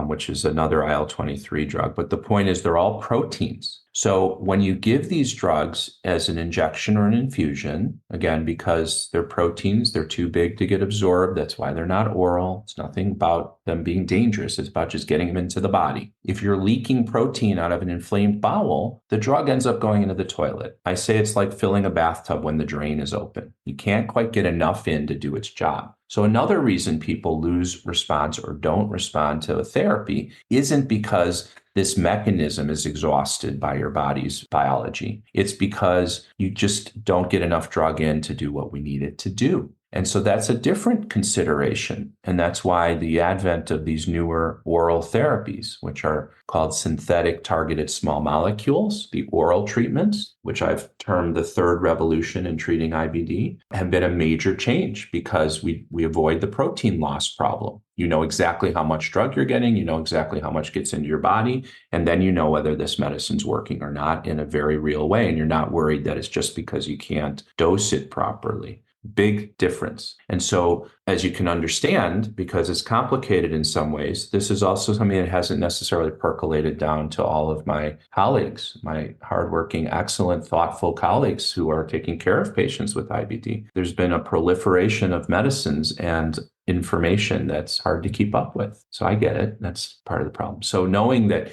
which is another IL-23 drug. But the point is they're all proteins. So when you give these drugs as an injection or an infusion, again, because they're proteins, they're too big to get absorbed. That's why they're not oral. It's nothing about them being dangerous. It's about just getting them into the body. If you're leaking protein out of an inflamed bowel, the drug ends up going into the toilet. I say it's like filling a bathtub when the drain is open. You can't quite get enough in to do its job. So another reason people lose response or don't respond to a therapy isn't because this mechanism is exhausted by your body's biology. It's because you just don't get enough drug in to do what we need it to do. And so that's a different consideration. And that's why the advent of these newer oral therapies, which are called synthetic targeted small molecules, the oral treatments, which I've termed the third revolution in treating IBD, have been a major change because we avoid the protein loss problem. You know exactly how much drug you're getting, you know exactly how much gets into your body, and then you know whether this medicine's working or not in a very real way. And you're not worried that it's just because you can't dose it properly. Big difference. And so, as you can understand, because it's complicated in some ways, this is also something that hasn't necessarily percolated down to all of my colleagues, my hardworking, excellent, thoughtful colleagues who are taking care of patients with IBD. There's been a proliferation of medicines and information that's hard to keep up with. So I get it. That's part of the problem. So knowing that,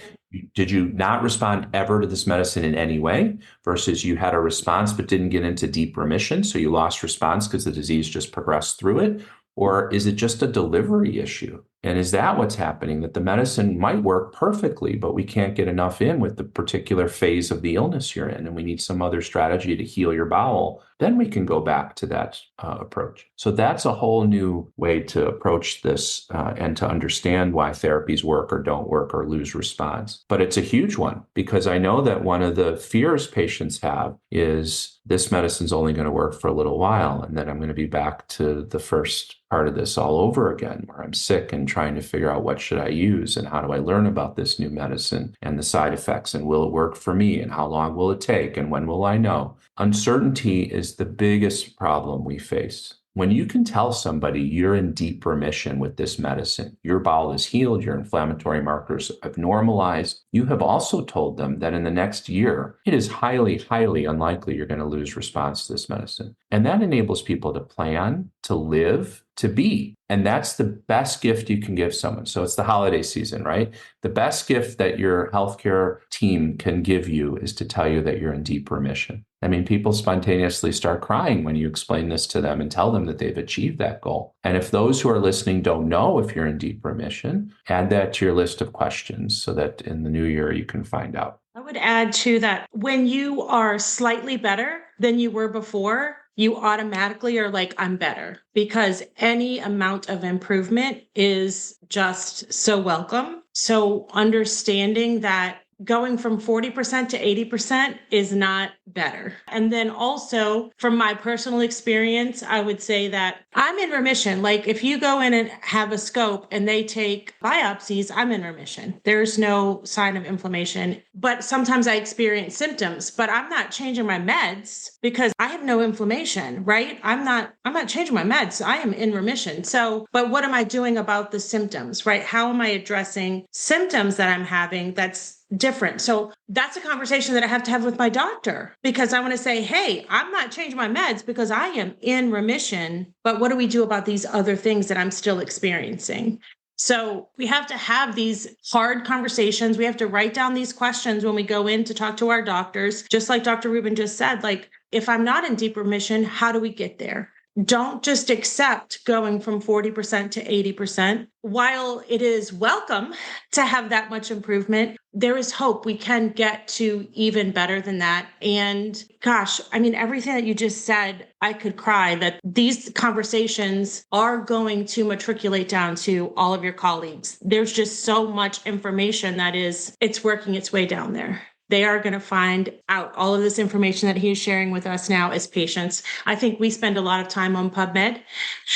did you not respond ever to this medicine in any way versus you had a response but didn't get into deep remission, so you lost response because the disease just progressed through it? Or is it just a delivery issue? And is that what's happening? That the medicine might work perfectly, but we can't get enough in with the particular phase of the illness you're in, and we need some other strategy to heal your bowel. Then we can go back to that approach. So that's a whole new way to approach this and to understand why therapies work or don't work or lose response. But it's a huge one because I know that one of the fears patients have is this medicine's only going to work for a little while, and then I'm going to be back to the first part of this all over again, where I'm sick and trying to figure out what should I use and how do I learn about this new medicine and the side effects and will it work for me and how long will it take and when will I know? Uncertainty is the biggest problem we face. When you can tell somebody you're in deep remission with this medicine, your bowel is healed, your inflammatory markers have normalized, you have also told them that in the next year, it is highly, highly unlikely you're going to lose response to this medicine. And that enables people to plan, to live, to be. And that's the best gift you can give someone. So it's the holiday season, right? The best gift that your healthcare team can give you is to tell you that you're in deep remission. I mean, people spontaneously start crying when you explain this to them and tell them that they've achieved that goal. And if those who are listening don't know if you're in deep remission, add that to your list of questions so that in the new year you can find out. I would add to that, when you are slightly better than you were before, you automatically are like, I'm better, because any amount of improvement is just so welcome. So understanding that going from 40% to 80% is not better. And then also from my personal experience, I would say that I'm in remission. Like if you go in and have a scope and they take biopsies, I'm in remission. There's no sign of inflammation, but sometimes I experience symptoms, but I'm not changing my meds because I have no inflammation, right? I'm not changing my meds. I am in remission. So, but what am I doing about the symptoms, right? How am I addressing symptoms that I'm having that's different? So that's a conversation that I have to have with my doctor, because I want to say, hey, I'm not changing my meds because I am in remission, but what do we do about these other things that I'm still experiencing? So we have to have these hard conversations. We have to write down these questions when we go in to talk to our doctors. Just like Dr. Rubin just said, like, if I'm not in deep remission, how do we get there? Don't just accept going from 40% to 80%. While it is welcome to have that much improvement, there is hope we can get to even better than that. And gosh, I mean, everything that you just said, I could cry that these conversations are going to matriculate down to all of your colleagues. There's just so much information that it's working its way down there. They are going to find out all of this information that he is sharing with us now as patients. I think we spend a lot of time on PubMed.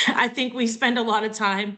I think we spend a lot of time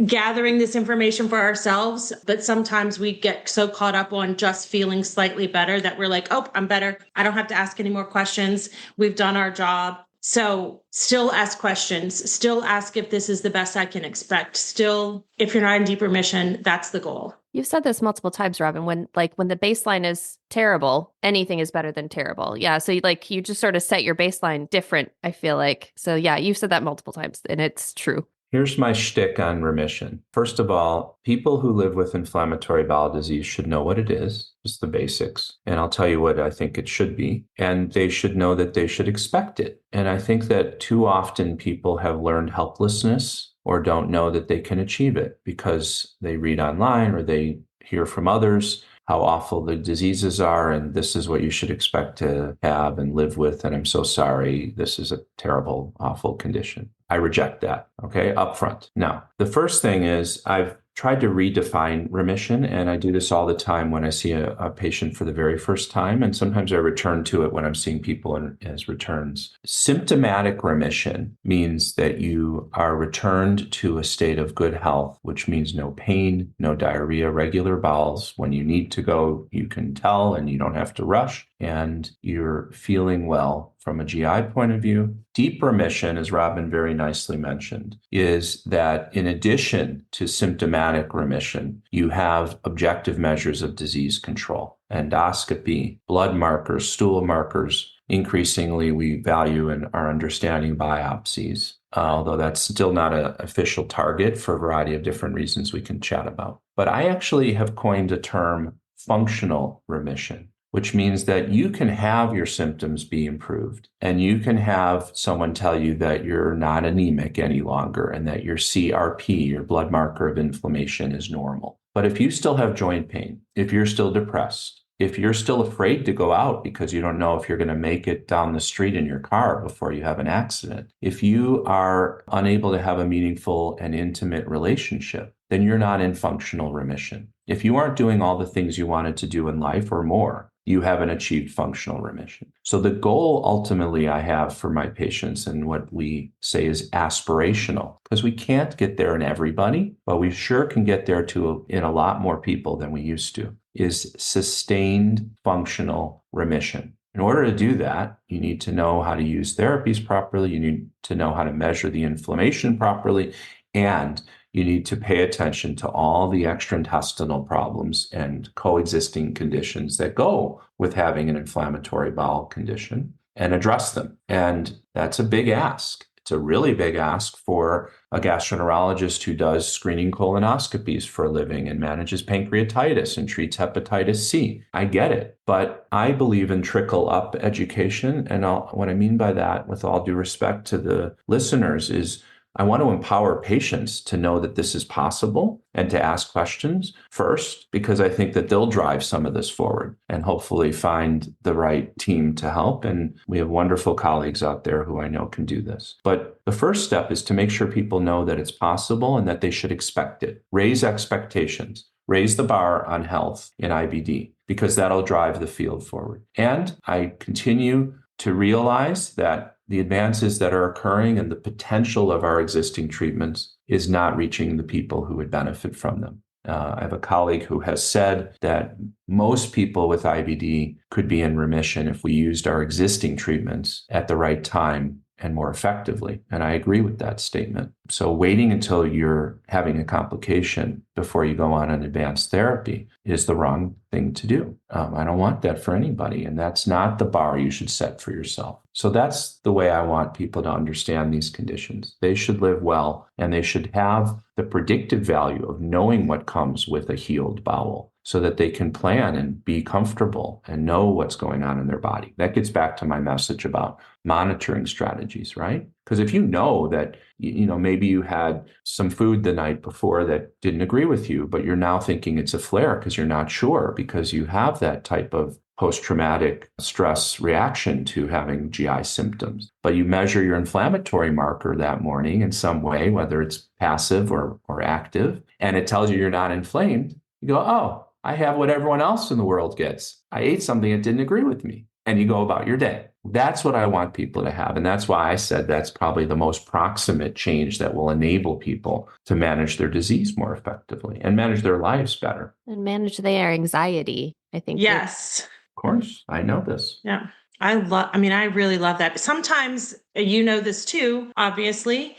gathering this information for ourselves, but sometimes we get so caught up on just feeling slightly better that we're like, oh, I'm better. I don't have to ask any more questions. We've done our job. So still ask questions, still ask if this is the best I can expect. Still, if you're not in deep remission, that's the goal. You've said this multiple times, Robin, when the baseline is terrible, anything is better than terrible. Yeah. So you just sort of set your baseline different, I feel like. So yeah, you've said that multiple times and it's true. Here's my shtick on remission. First of all, people who live with inflammatory bowel disease should know what it is, just the basics. And I'll tell you what I think it should be. And they should know that they should expect it. And I think that too often people have learned helplessness or don't know that they can achieve it because they read online or they hear from others how awful the diseases are, and this is what you should expect to have and live with. And I'm so sorry. This is a terrible, awful condition. I reject that, okay, up front. Now, the first thing is I've tried to redefine remission, and I do this all the time when I see a patient for the very first time, and sometimes I return to it when I'm seeing people as returns. Symptomatic remission means that you are returned to a state of good health, which means no pain, no diarrhea, regular bowels. When you need to go, you can tell and you don't have to rush, and you're feeling well from a GI point of view. Deep remission, as Robin very nicely mentioned, is that in addition to symptomatic remission, you have objective measures of disease control, endoscopy, blood markers, stool markers. Increasingly, we value in our understanding biopsies, although that's still not an official target for a variety of different reasons we can chat about. But I actually have coined a term, functional remission, which means that you can have your symptoms be improved and you can have someone tell you that you're not anemic any longer and that your CRP, your blood marker of inflammation, is normal. But if you still have joint pain, if you're still depressed, if you're still afraid to go out because you don't know if you're going to make it down the street in your car before you have an accident, if you are unable to have a meaningful and intimate relationship, then you're not in functional remission. If you aren't doing all the things you wanted to do in life or more, you haven't achieved functional remission. So the goal ultimately I have for my patients, and what we say is aspirational, because we can't get there in everybody, but we sure can get there in a lot more people than we used to, is sustained functional remission. In order to do that, you need to know how to use therapies properly, you need to know how to measure the inflammation properly, and you need to pay attention to all the extraintestinal problems and coexisting conditions that go with having an inflammatory bowel condition and address them. And that's a big ask. It's a really big ask for a gastroenterologist who does screening colonoscopies for a living and manages pancreatitis and treats hepatitis C. I get it, but I believe in trickle-up education. And what I mean by that, with all due respect to the listeners, is I want to empower patients to know that this is possible and to ask questions first, because I think that they'll drive some of this forward and hopefully find the right team to help. And we have wonderful colleagues out there who I know can do this. But the first step is to make sure people know that it's possible and that they should expect it. Raise expectations. Raise the bar on health in IBD, because that'll drive the field forward. And I continue to realize that the advances that are occurring and the potential of our existing treatments is not reaching the people who would benefit from them. I have a colleague who has said that most people with IBD could be in remission if we used our existing treatments at the right time and more effectively. And I agree with that statement. So waiting until you're having a complication before you go on an advanced therapy is the wrong thing to do. I don't want that for anybody. And that's not the bar you should set for yourself. So that's the way I want people to understand these conditions. They should live well, and they should have the predictive value of knowing what comes with a healed bowel, so that they can plan and be comfortable and know what's going on in their body. That gets back to my message about monitoring strategies, right? Because if you know that, maybe you had some food the night before that didn't agree with you, but you're now thinking it's a flare because you're not sure, because you have that type of post-traumatic stress reaction to having GI symptoms. But you measure your inflammatory marker that morning in some way, whether it's passive or active, and it tells you you're not inflamed. You go, oh, I have what everyone else in the world gets. I ate something that didn't agree with me. And you go about your day. That's what I want people to have. And that's why I said that's probably the most proximate change that will enable people to manage their disease more effectively and manage their lives better. And manage their anxiety, I think. Yes. Of course. I know this. Yeah. I really love that. Sometimes, you know this too, obviously,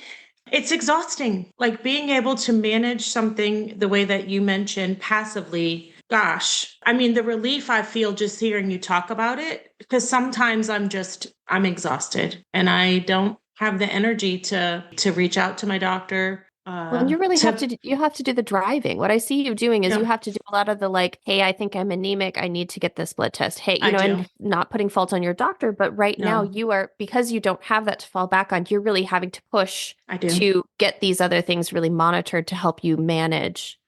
It's exhausting. Like being able to manage something the way that you mentioned passively. Gosh, I mean, the relief I feel just hearing you talk about it, because sometimes I'm exhausted and I don't have the energy to reach out to my doctor. Well, and you really you have to do the driving. What I see you doing is you have to do a lot of the like, hey, I think I'm anemic. I need to get this blood test. Hey, and not putting fault on your doctor, but right now you are, because you don't have that to fall back on, you're really having to push to get these other things really monitored to help you manage.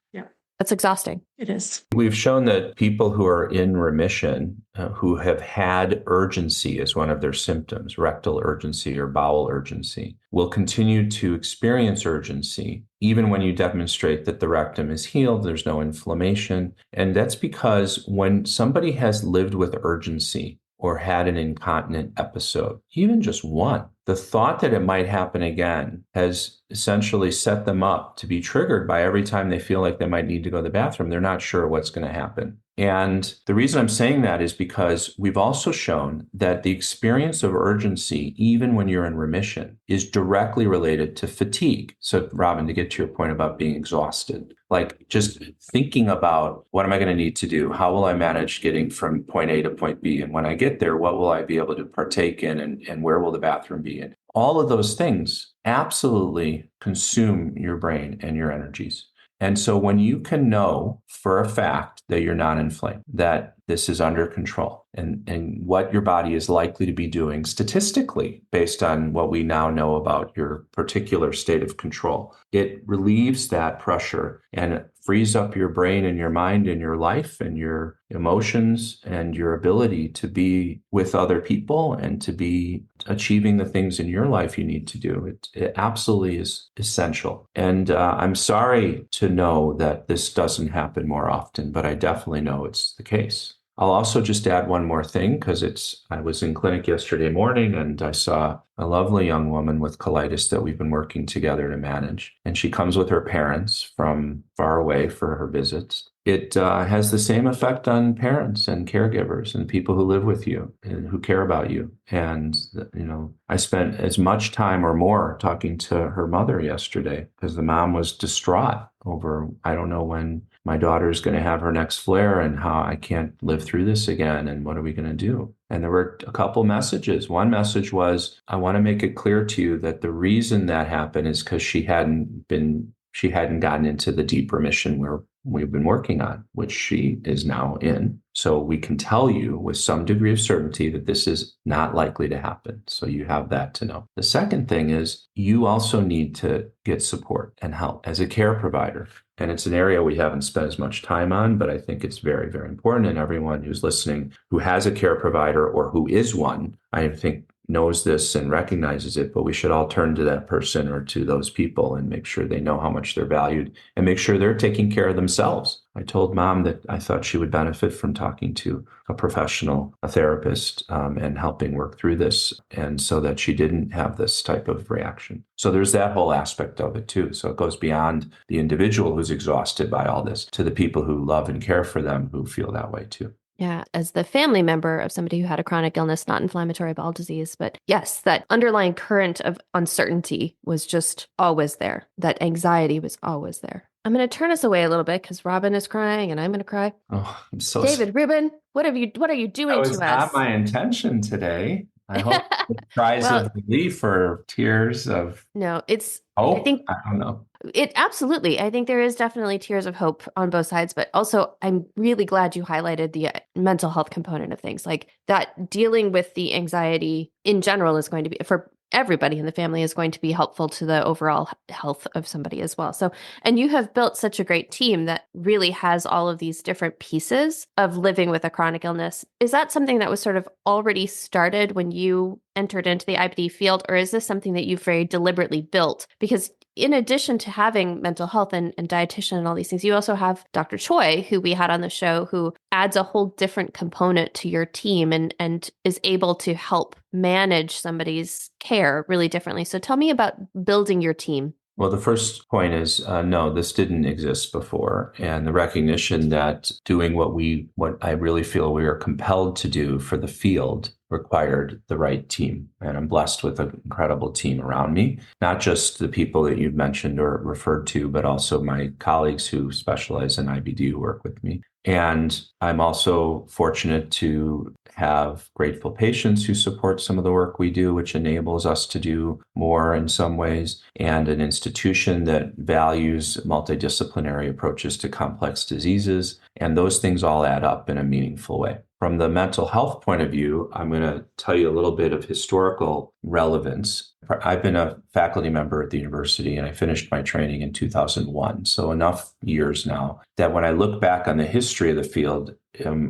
That's exhausting. It is. We've shown that people who are in remission, who have had urgency as one of their symptoms, rectal urgency or bowel urgency, will continue to experience urgency even when you demonstrate that the rectum is healed, there's no inflammation. And that's because when somebody has lived with urgency or had an incontinent episode, even just one, the thought that it might happen again has essentially set them up to be triggered by every time they feel like they might need to go to the bathroom. They're not sure what's going to happen. And the reason I'm saying that is because we've also shown that the experience of urgency, even when you're in remission, is directly related to fatigue. So, Robin, to get to your point about being exhausted, like just thinking about what am I going to need to do? How will I manage getting from point A to point B? And when I get there, what will I be able to partake in and where will the bathroom be in? All of those things absolutely consume your brain and your energies. And so when you can know for a fact that you're not inflamed, that this is under control, and what your body is likely to be doing statistically based on what we now know about your particular state of control, it relieves that pressure and frees up your brain and your mind and your life and your emotions and your ability to be with other people and to be achieving the things in your life you need to do. It absolutely is essential. And I'm sorry to know that this doesn't happen more often, but I definitely know it's the case. I'll also just add one more thing because I was in clinic yesterday morning and I saw a lovely young woman with colitis that we've been working together to manage. And she comes with her parents from far away for her visits. It has the same effect on parents and caregivers and people who live with you and who care about you. And, I spent as much time or more talking to her mother yesterday because the mom was distraught over, I don't know when my daughter's going to have her next flare and how I can't live through this again. And what are we going to do? And there were a couple messages. One message was, I want to make it clear to you that the reason that happened is because she hadn't gotten into the deep remission where we've been working on, which she is now in. So we can tell you with some degree of certainty that this is not likely to happen. So you have that to know. The second thing is you also need to get support and help as a care provider. And it's an area we haven't spent as much time on, but I think it's very, very important. And everyone who's listening who has a care provider or who is one, I think knows this and recognizes it, but we should all turn to that person or to those people and make sure they know how much they're valued and make sure they're taking care of themselves. I told Mom that I thought she would benefit from talking to a professional, a therapist, and helping work through this, and so that she didn't have this type of reaction. So there's that whole aspect of it too. So it goes beyond the individual who's exhausted by all this to the people who love and care for them who feel that way too. Yeah, as the family member of somebody who had a chronic illness, not inflammatory bowel disease, but yes, that underlying current of uncertainty was just always there. That anxiety was always there. I'm going to turn us away a little bit because Robin is crying and I'm going to cry. Oh, I'm so David, Rubin, what are you doing to us? That was not my intention today. I hope it cries of relief or tears of hope. I don't know. It absolutely. I think there is definitely tears of hope on both sides, but also I'm really glad you highlighted the mental health component of things. Like that dealing with the anxiety in general is going to be, for everybody in the family, is going to be helpful to the overall health of somebody as well. So, and you have built such a great team that really has all of these different pieces of living with a chronic illness. Is that something that was sort of already started when you entered into the IBD field, or is this something that you've very deliberately built? Because in addition to having mental health and dietitian and all these things, you also have Dr. Choi, who we had on the show, who adds a whole different component to your team and is able to help manage somebody's care really differently. So tell me about building your team. Well, the first point is no, this didn't exist before. And the recognition that doing what I really feel we are compelled to do for the field required the right team. And I'm blessed with an incredible team around me, not just the people that you've mentioned or referred to, but also my colleagues who specialize in IBD who work with me. And I'm also fortunate to have grateful patients who support some of the work we do, which enables us to do more in some ways, and an institution that values multidisciplinary approaches to complex diseases. And those things all add up in a meaningful way. From the mental health point of view, I'm going to tell you a little bit of historical relevance. I've been a faculty member at the university and I finished my training in 2001. So enough years now that when I look back on the history of the field,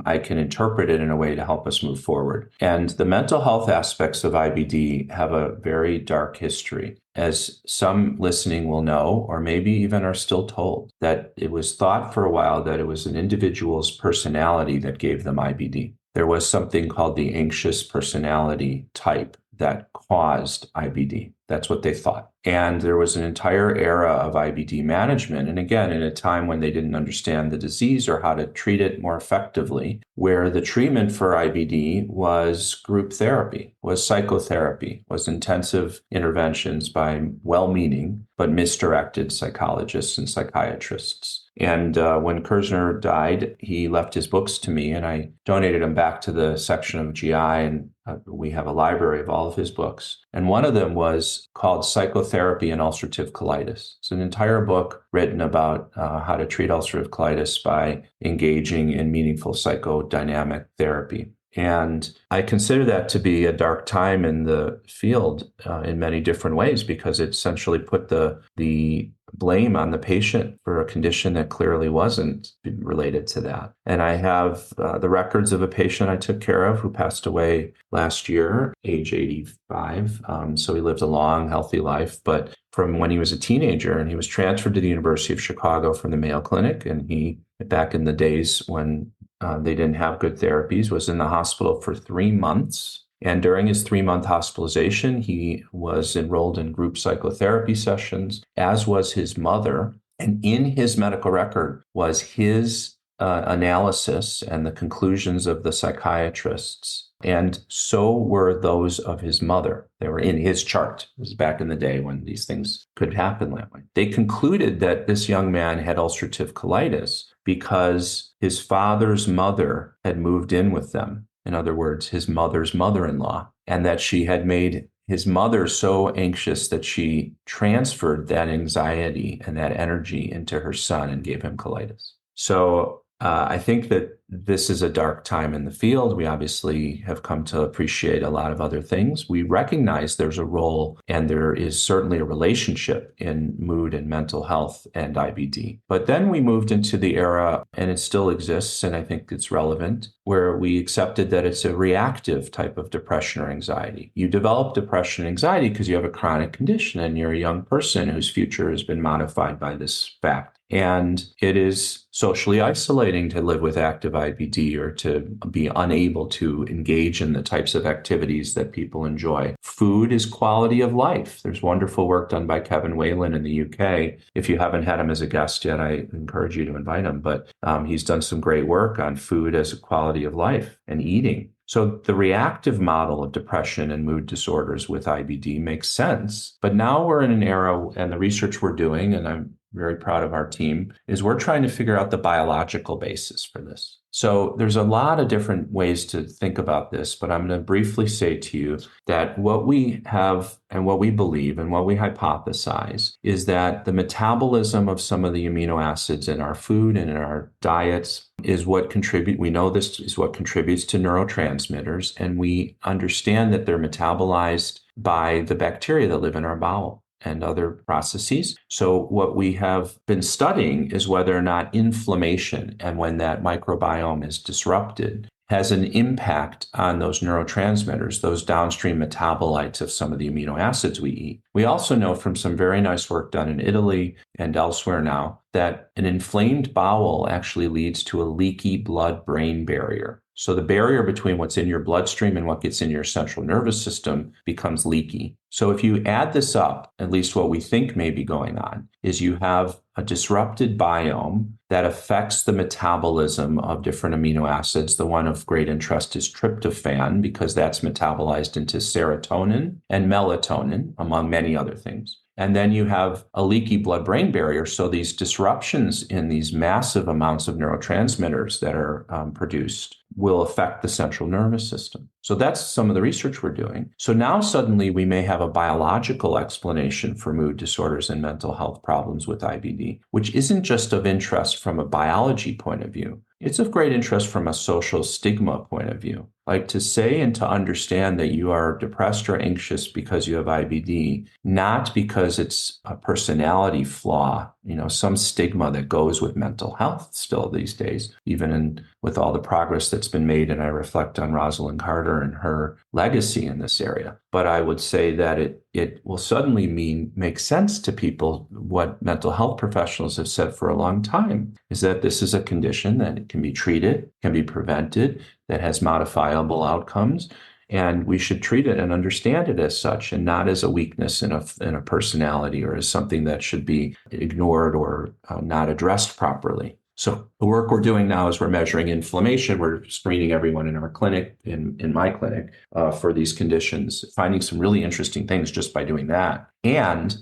I can interpret it in a way to help us move forward. And the mental health aspects of IBD have a very dark history. As some listening will know, or maybe even are still told, that it was thought for a while that it was an individual's personality that gave them IBD. There was something called the anxious personality type that caused IBD. That's what they thought. And there was an entire era of IBD management. And again, in a time when they didn't understand the disease or how to treat it more effectively, where the treatment for IBD was group therapy, was psychotherapy, was intensive interventions by well-meaning but misdirected psychologists and psychiatrists. And when Kerzner died, he left his books to me and I donated them back to the section of GI, and we have a library of all of his books. And one of them was called Psychotherapy and Ulcerative Colitis. It's an entire book written about how to treat ulcerative colitis by engaging in meaningful psychodynamic therapy. And I consider that to be a dark time in the field in many different ways, because it essentially put the blame on the patient for a condition that clearly wasn't related to that. And I have the records of a patient I took care of who passed away last year, age 85. So he lived a long, healthy life, but from when he was a teenager, and he was transferred to the University of Chicago from the Mayo Clinic. And he, back in the days when they didn't have good therapies, was in the hospital for 3 months. And during his 3-month hospitalization, he was enrolled in group psychotherapy sessions, as was his mother. And in his medical record was his analysis and the conclusions of the psychiatrists. And so were those of his mother. They were in his chart. It was back in the day when these things could happen that way. They concluded that this young man had ulcerative colitis because his father's mother had moved in with them. In other words, his mother's mother-in-law, and that she had made his mother so anxious that she transferred that anxiety and that energy into her son and gave him colitis. So I think that this is a dark time in the field. We obviously have come to appreciate a lot of other things. We recognize there's a role, and there is certainly a relationship in mood and mental health and IBD. But then we moved into the era, and it still exists, and I think it's relevant, where we accepted that it's a reactive type of depression or anxiety. You develop depression and anxiety because you have a chronic condition and you're a young person whose future has been modified by this fact. And it is socially isolating to live with active IBD or to be unable to engage in the types of activities that people enjoy. Food is quality of life. There's wonderful work done by Kevin Whalen in the UK. If you haven't had him as a guest yet, I encourage you to invite him. But he's done some great work on food as a quality of life and eating. So the reactive model of depression and mood disorders with IBD makes sense. But now we're in an era, and the research we're doing, and I'm very proud of our team, is we're trying to figure out the biological basis for this. So there's a lot of different ways to think about this, but I'm going to briefly say to you that what we have and what we believe and what we hypothesize is that the metabolism of some of the amino acids in our food and in our diets is what we know this is what contributes to neurotransmitters, and we understand that they're metabolized by the bacteria that live in our bowel and other processes. So what we have been studying is whether or not inflammation, and when that microbiome is disrupted, has an impact on those neurotransmitters, those downstream metabolites of some of the amino acids we eat. We also know from some very nice work done in Italy and elsewhere now that an inflamed bowel actually leads to a leaky blood-brain barrier. So the barrier between what's in your bloodstream and what gets in your central nervous system becomes leaky. So if you add this up, at least what we think may be going on is you have a disrupted biome that affects the metabolism of different amino acids. The one of great interest is tryptophan, because that's metabolized into serotonin and melatonin, among many other things. And then you have a leaky blood-brain barrier. So these disruptions in these massive amounts of neurotransmitters that are produced will affect the central nervous system. So that's some of the research we're doing. So now suddenly we may have a biological explanation for mood disorders and mental health problems with IBD, which isn't just of interest from a biology point of view. It's of great interest from a social stigma point of view. Like to say and to understand that you are depressed or anxious because you have IBD, not because it's a personality flaw, some stigma that goes with mental health still these days, even with all the progress that's been made. And I reflect on Rosalind Carter and her legacy in this area. But I would say that it will suddenly make sense to people. What mental health professionals have said for a long time is that this is a condition that can be treated, can be prevented, that has modifiable outcomes, and we should treat it and understand it as such, and not as a weakness in a personality or as something that should be ignored or not addressed properly. So the work we're doing now is we're measuring inflammation. We're screening everyone in our clinic, in my clinic, for these conditions, finding some really interesting things just by doing that. And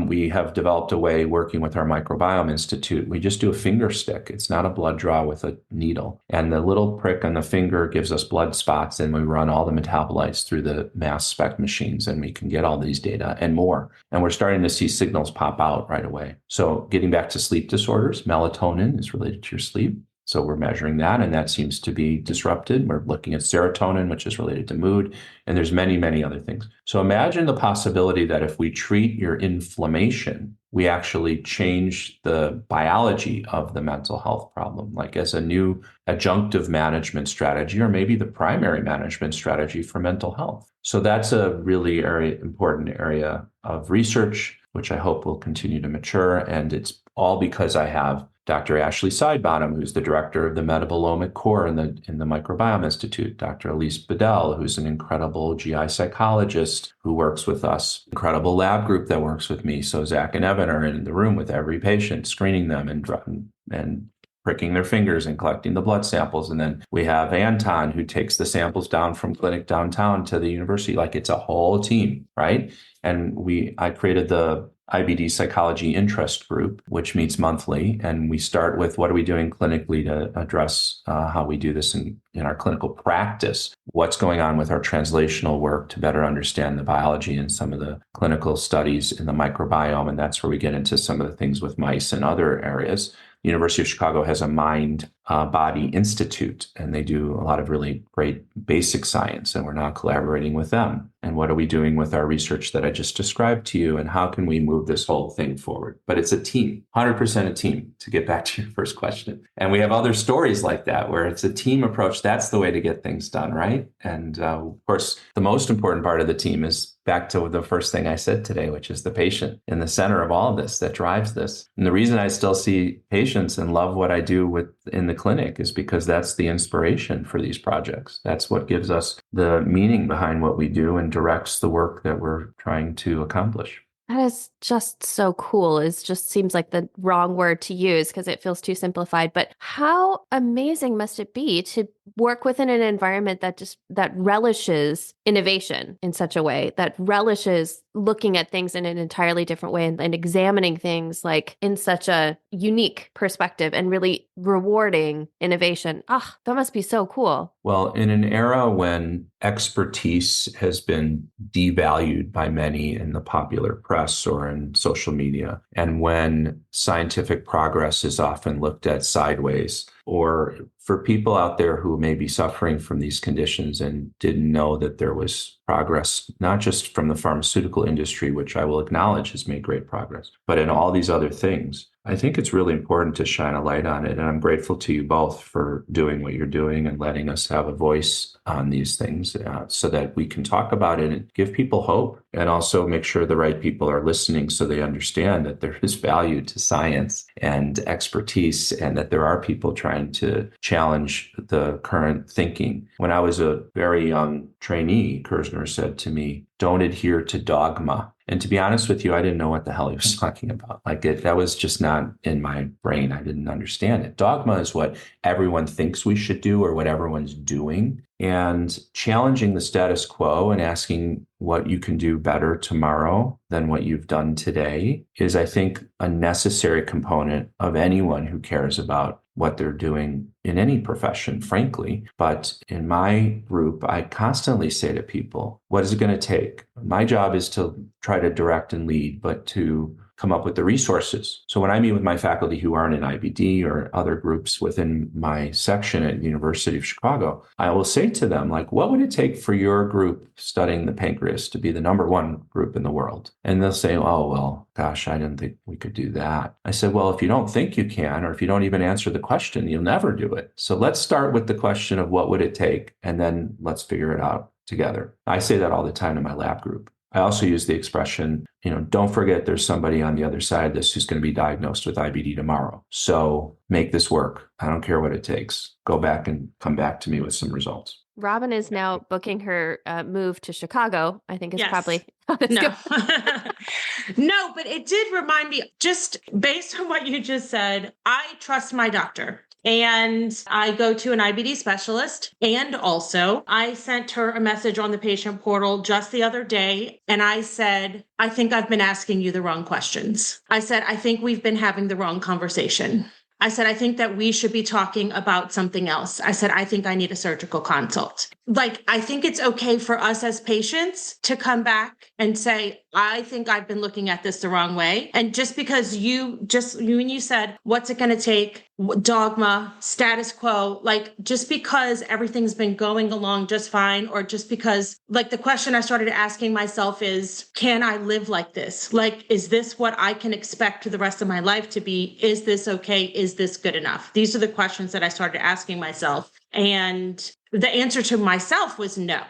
we have developed a way, working with our Microbiome Institute, we just do a finger stick. It's not a blood draw with a needle. And the little prick on the finger gives us blood spots, and we run all the metabolites through the mass spec machines, and we can get all these data and more. And we're starting to see signals pop out right away. So getting back to sleep disorders, melatonin is related to your sleep. So we're measuring that, and that seems to be disrupted. We're looking at serotonin, which is related to mood, and there's many, many other things. So imagine the possibility that if we treat your inflammation, we actually change the biology of the mental health problem, like as a new adjunctive management strategy, or maybe the primary management strategy for mental health. So that's a really important area of research, which I hope will continue to mature. And it's all because I have Dr. Ashley Sidebottom, who's the director of the Metabolomic Core in the Microbiome Institute, Dr. Elise Bedell, who's an incredible GI psychologist who works with us, incredible lab group that works with me. So Zach and Evan are in the room with every patient, screening them and pricking their fingers and collecting the blood samples. And then we have Anton, who takes the samples down from clinic downtown to the university. Like, it's a whole team, right? And I created the IBD Psychology Interest Group, which meets monthly. And we start with what are we doing clinically to address how we do this in our clinical practice, what's going on with our translational work to better understand the biology and some of the clinical studies in the microbiome. And that's where we get into some of the things with mice and other areas. University of Chicago has a Mind Body Institute, and they do a lot of really great basic science, and we're now collaborating with them. And what are we doing with our research that I just described to you, and how can we move this whole thing forward? But it's a team, 100% a team, to get back to your first question. And we have other stories like that, where it's a team approach. That's the way to get things done, right? And of course, the most important part of the team is back to the first thing I said today, which is the patient in the center of all of this that drives this. And the reason I still see patients and love what I do in the clinic is because that's the inspiration for these projects. That's what gives us the meaning behind what we do and directs the work that we're trying to accomplish. That is just so cool. It just seems like the wrong word to use because it feels too simplified. But how amazing must it be to work within an environment that relishes innovation in such a way, that relishes looking at things in an entirely different way and examining things like in such a unique perspective and really rewarding innovation. That must be so cool. Well, in an era when expertise has been devalued by many in the popular press or in social media, and when scientific progress is often looked at sideways, or for people out there who may be suffering from these conditions and didn't know that there was progress, not just from the pharmaceutical industry, which I will acknowledge has made great progress, but in all these other things, I think it's really important to shine a light on it. And I'm grateful to you both for doing what you're doing and letting us have a voice on these things so that we can talk about it and give people hope, and also make sure the right people are listening so they understand that there is value to science and expertise, and that there are people trying to challenge the current thinking. When I was a very young trainee, Kersner said to me, "Don't adhere to dogma." And to be honest with you, I didn't know what the hell he was talking about. That was just not in my brain. I didn't understand it. Dogma is what everyone thinks we should do or what everyone's doing. And challenging the status quo and asking what you can do better tomorrow than what you've done today is, I think, a necessary component of anyone who cares about what they're doing in any profession, frankly. But in my group, I constantly say to people, what is it going to take? My job is to try to direct and lead, but to come up with the resources. So when I meet with my faculty who aren't in IBD or other groups within my section at University of Chicago, I will say to them, like, what would it take for your group studying the pancreas to be the #1 group in the world? And they'll say, oh, well, gosh, I didn't think we could do that. I said, well, if you don't think you can, or if you don't even answer the question, you'll never do it. So let's start with the question of what would it take, and then let's figure it out together. I say that all the time to my lab group. I also use the expression, don't forget there's somebody on the other side of this who's going to be diagnosed with IBD tomorrow. So make this work. I don't care what it takes. Go back and come back to me with some results. Robin is now booking her move to Chicago, I think is probably how this No. goes. No, but it did remind me, just based on what you just said, I trust my doctor. And I go to an IBD specialist. And also, I sent her a message on the patient portal just the other day. And I said, I think I've been asking you the wrong questions. I said, I think we've been having the wrong conversation. I said, I think that we should be talking about something else. I said, I think I need a surgical consult. I think it's okay for us as patients to come back and say, I think I've been looking at this the wrong way. And just because when you said, what's it going to take? Dogma, status quo, just because everything's been going along just fine, or just because, the question I started asking myself is, can I live like this? Is this what I can expect for the rest of my life to be? Is this okay? Is this good enough? These are the questions that I started asking myself. And the answer to myself was no.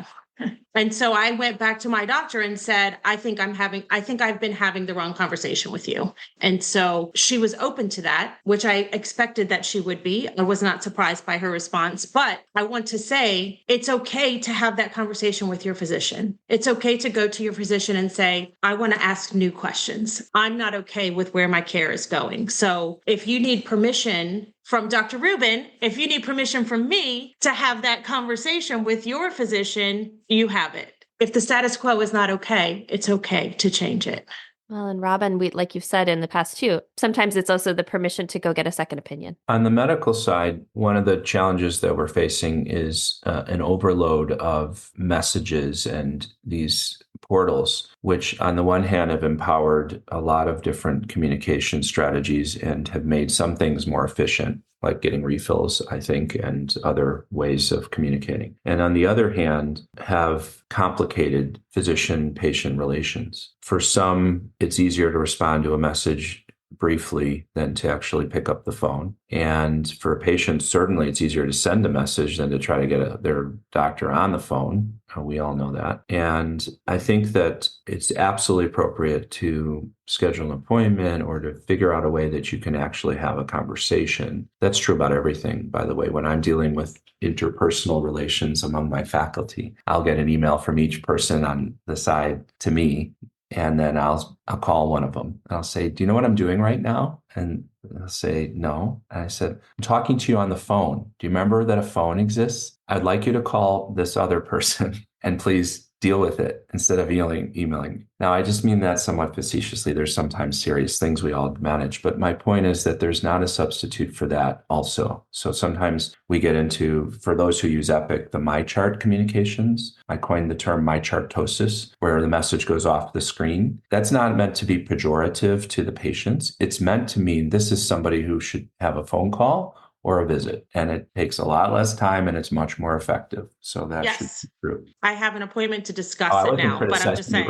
And so I went back to my doctor and said, I think I've been having the wrong conversation with you. And so she was open to that, which I expected that she would be. I was not surprised by her response, but I want to say it's okay to have that conversation with your physician. It's okay to go to your physician and say, I want to ask new questions. I'm not okay with where my care is going. So if you need permission from Dr. Rubin, if you need permission from me to have that conversation with your physician, you have it. If the status quo is not okay, it's okay to change it. Well, and Robin, like you've said in the past too, sometimes it's also the permission to go get a second opinion. On the medical side, one of the challenges that we're facing is an overload of messages and these portals, which on the one hand have empowered a lot of different communication strategies and have made some things more efficient, like getting refills, I think, and other ways of communicating. And on the other hand, have complicated physician-patient relations. For some, it's easier to respond to a message briefly than to actually pick up the phone. And for a patient, certainly it's easier to send a message than to try to get their doctor on the phone. We all know that. And I think that it's absolutely appropriate to schedule an appointment or to figure out a way that you can actually have a conversation. That's true about everything, by the way. When I'm dealing with interpersonal relations among my faculty, I'll get an email from each person on the side to me. And then I'll call one of them. I'll say, do you know what I'm doing right now? And they'll say, no. And I said, I'm talking to you on the phone. Do you remember that a phone exists? I'd like you to call this other person and please deal with it instead of emailing. Now, I just mean that somewhat facetiously. There's sometimes serious things we all manage. But my point is that there's not a substitute for that also. So sometimes we get into, for those who use Epic, the MyChart communications. I coined the term MyChartosis, where the message goes off the screen. That's not meant to be pejorative to the patients. It's meant to mean this is somebody who should have a phone call or a visit. And it takes a lot less time and it's much more effective. So that should be true. I have an appointment to discuss it now, but I'm just saying.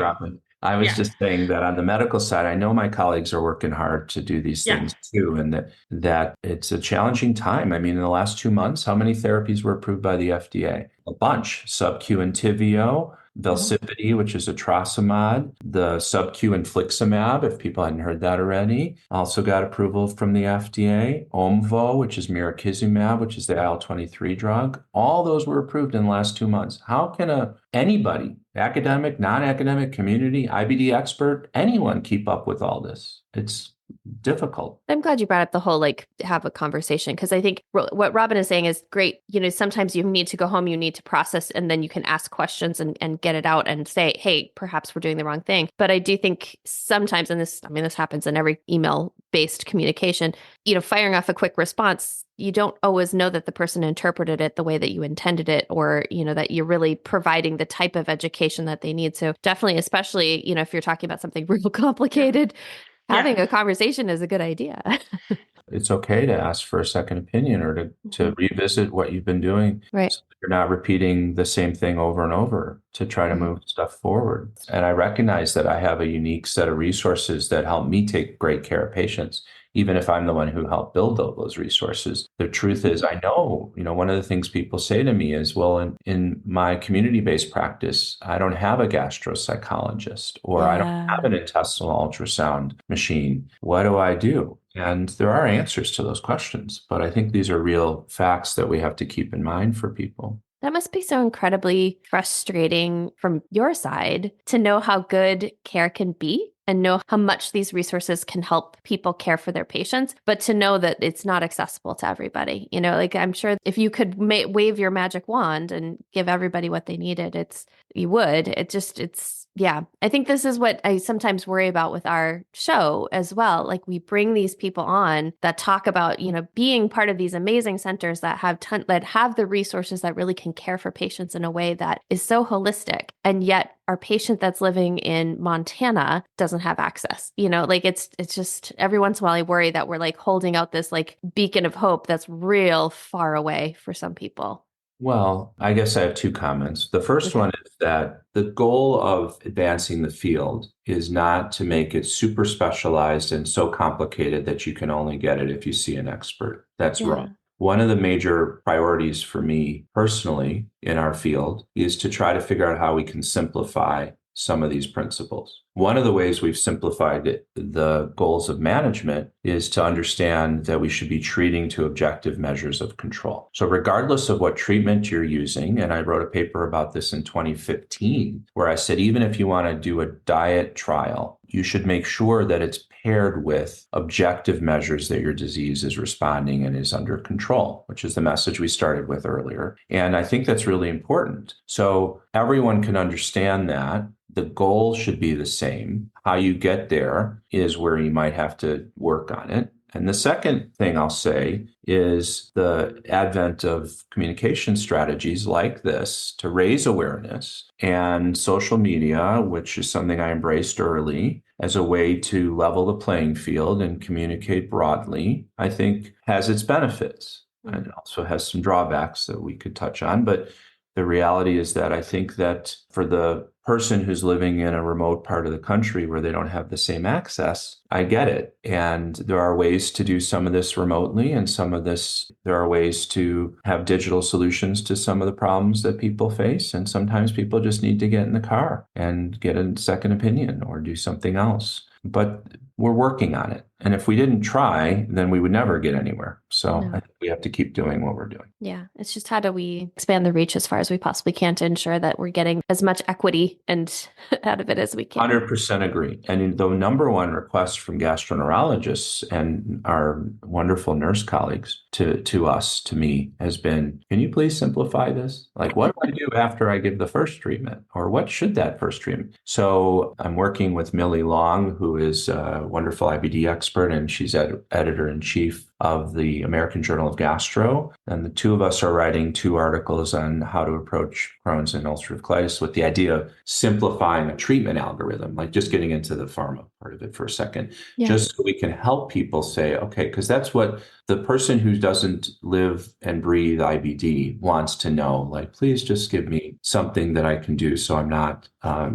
I was Yeah. just saying that on the medical side, I know my colleagues are working hard to do these Yeah. things too, and that it's a challenging time. I mean, in the last 2 months, how many therapies were approved by the FDA? A bunch. Sub-Q Entyvio, Velsipity, which is etrasimod, the sub-Q infliximab, if people hadn't heard that already, also got approval from the FDA. Omvo, which is mirikizumab, which is the IL-23 drug. All those were approved in the last 2 months. How can anybody, academic, non-academic, community, IBD expert, anyone keep up with all this? It's difficult. I'm glad you brought up the whole have a conversation, because I think what Robin is saying is great. Sometimes you need to go home, you need to process, and then you can ask questions and get it out and say, hey, perhaps we're doing the wrong thing. But I do think sometimes, and this happens in every email-based communication, firing off a quick response, you don't always know that the person interpreted it the way that you intended it, or, that you're really providing the type of education that they need. So definitely, especially, if you're talking about something real complicated, having a conversation is a good idea. It's okay to ask for a second opinion or to revisit what you've been doing. Right. So you're not repeating the same thing over and over to try to move stuff forward. And I recognize that I have a unique set of resources that help me take great care of patients, even if I'm the one who helped build those resources. The truth is, I know, one of the things people say to me is, well, in my community-based practice, I don't have a gastropsychologist, or I don't have an intestinal ultrasound machine. What do I do? And there are answers to those questions, but I think these are real facts that we have to keep in mind for people. That must be so incredibly frustrating from your side to know how good care can be and know how much these resources can help people care for their patients, but to know that it's not accessible to everybody. I'm sure if you could wave your magic wand and give everybody what they needed, you would. Yeah, I think this is what I sometimes worry about with our show as well. We bring these people on that talk about, being part of these amazing centers that have the resources that really can care for patients in a way that is so holistic. And yet our patient that's living in Montana doesn't have access. It's just every once in a while I worry that we're holding out this beacon of hope that's real far away for some people. Well, I guess I have two comments. The first one is that the goal of advancing the field is not to make it super specialized and so complicated that you can only get it if you see an expert. That's wrong. One of the major priorities for me personally in our field is to try to figure out how we can simplify some of these principles. One of the ways we've simplified the goals of management is to understand that we should be treating to objective measures of control. So regardless of what treatment you're using, and I wrote a paper about this in 2015, where I said, even if you want to do a diet trial, you should make sure that it's paired with objective measures that your disease is responding and is under control, which is the message we started with earlier. And I think that's really important. So everyone can understand that. The goal should be the same. How you get there is where you might have to work on it. And the second thing I'll say is the advent of communication strategies like this to raise awareness, and social media, which is something I embraced early as a way to level the playing field and communicate broadly, I think has its benefits and also has some drawbacks that we could touch on. But the reality is that I think that for the person who's living in a remote part of the country where they don't have the same access, I get it. And there are ways to do some of this remotely, and there are ways to have digital solutions to some of the problems that people face. And sometimes people just need to get in the car and get a second opinion or do something else. But we're working on it. And if we didn't try, then we would never get anywhere. So I think we have to keep doing what we're doing. Yeah. It's just how do we expand the reach as far as we possibly can to ensure that we're getting as much equity and out of it as we can. 100% agree. And the number one request from gastroenterologists and our wonderful nurse colleagues to me, has been, can you please simplify this? What do I do after I give the first treatment? Or what should that first treatment? So I'm working with Millie Long, who is a wonderful IBD expert, and she's editor-in-chief of the American Journal of Gastro. And the two of us are writing 2 articles on how to approach Crohn's and ulcerative colitis with the idea of simplifying a treatment algorithm, like just getting into the pharma part of it for a second, just so we can help people say, okay, because that's what the person who doesn't live and breathe IBD wants to know. Like, please just give me something that I can do so I'm not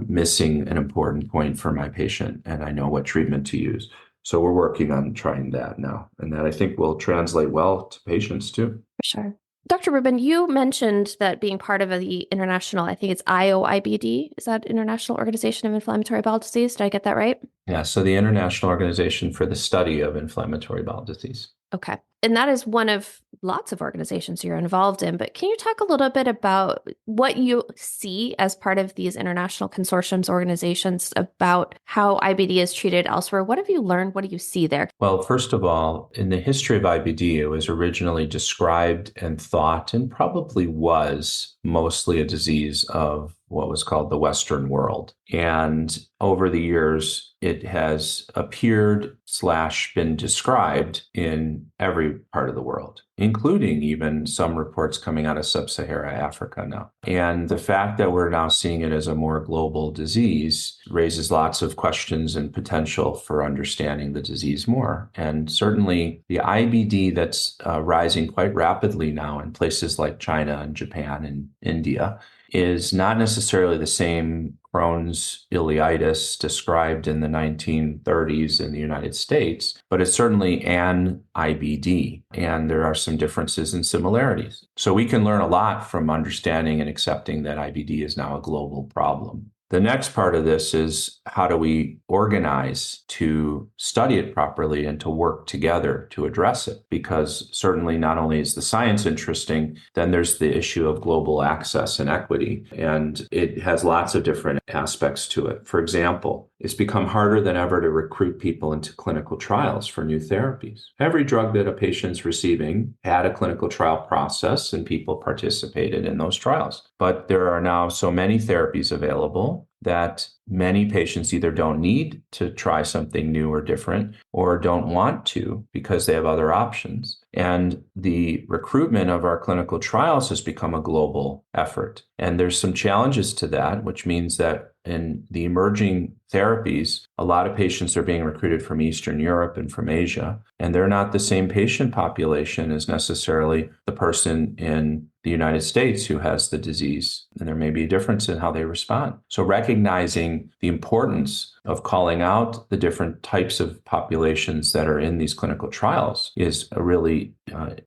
missing an important point for my patient and I know what treatment to use. So we're working on trying that now. And that I think will translate well to patients too. For sure. Dr. Rubin, you mentioned that being part of the international, I think it's IOIBD, is that International Organization of Inflammatory Bowel Disease? Did I get that right? Yeah, so the International Organization for the Study of Inflammatory Bowel Disease. Okay. And that is one of lots of organizations you're involved in. But can you talk a little bit about what you see as part of these international consortiums, organizations, about how IBD is treated elsewhere? What have you learned? What do you see there? Well, first of all, in the history of IBD, it was originally described and thought, and probably was mostly a disease of what was called the Western world. And over the years, it has appeared / been described in every part of the world, including even some reports coming out of sub-Saharan Africa now. And the fact that we're now seeing it as a more global disease raises lots of questions and potential for understanding the disease more. And certainly the IBD that's rising quite rapidly now in places like China and Japan and India is not necessarily the same Crohn's ileitis described in the 1930s in the United States, but it's certainly an IBD, and there are some differences and similarities. So we can learn a lot from understanding and accepting that IBD is now a global problem. The next part of this is how do we organize to study it properly and to work together to address it? Because certainly not only is the science interesting, then there's the issue of global access and equity, and it has lots of different aspects to it. For example, it's become harder than ever to recruit people into clinical trials for new therapies. Every drug that a patient's receiving had a clinical trial process and people participated in those trials. But there are now so many therapies available that many patients either don't need to try something new or different or don't want to because they have other options. And the recruitment of our clinical trials has become a global effort. And there's some challenges to that, which means that in the emerging therapies, a lot of patients are being recruited from Eastern Europe and from Asia, and they're not the same patient population as necessarily the person in the United States who has the disease, and there may be a difference in how they respond. So recognizing the importance of calling out the different types of populations that are in these clinical trials is a really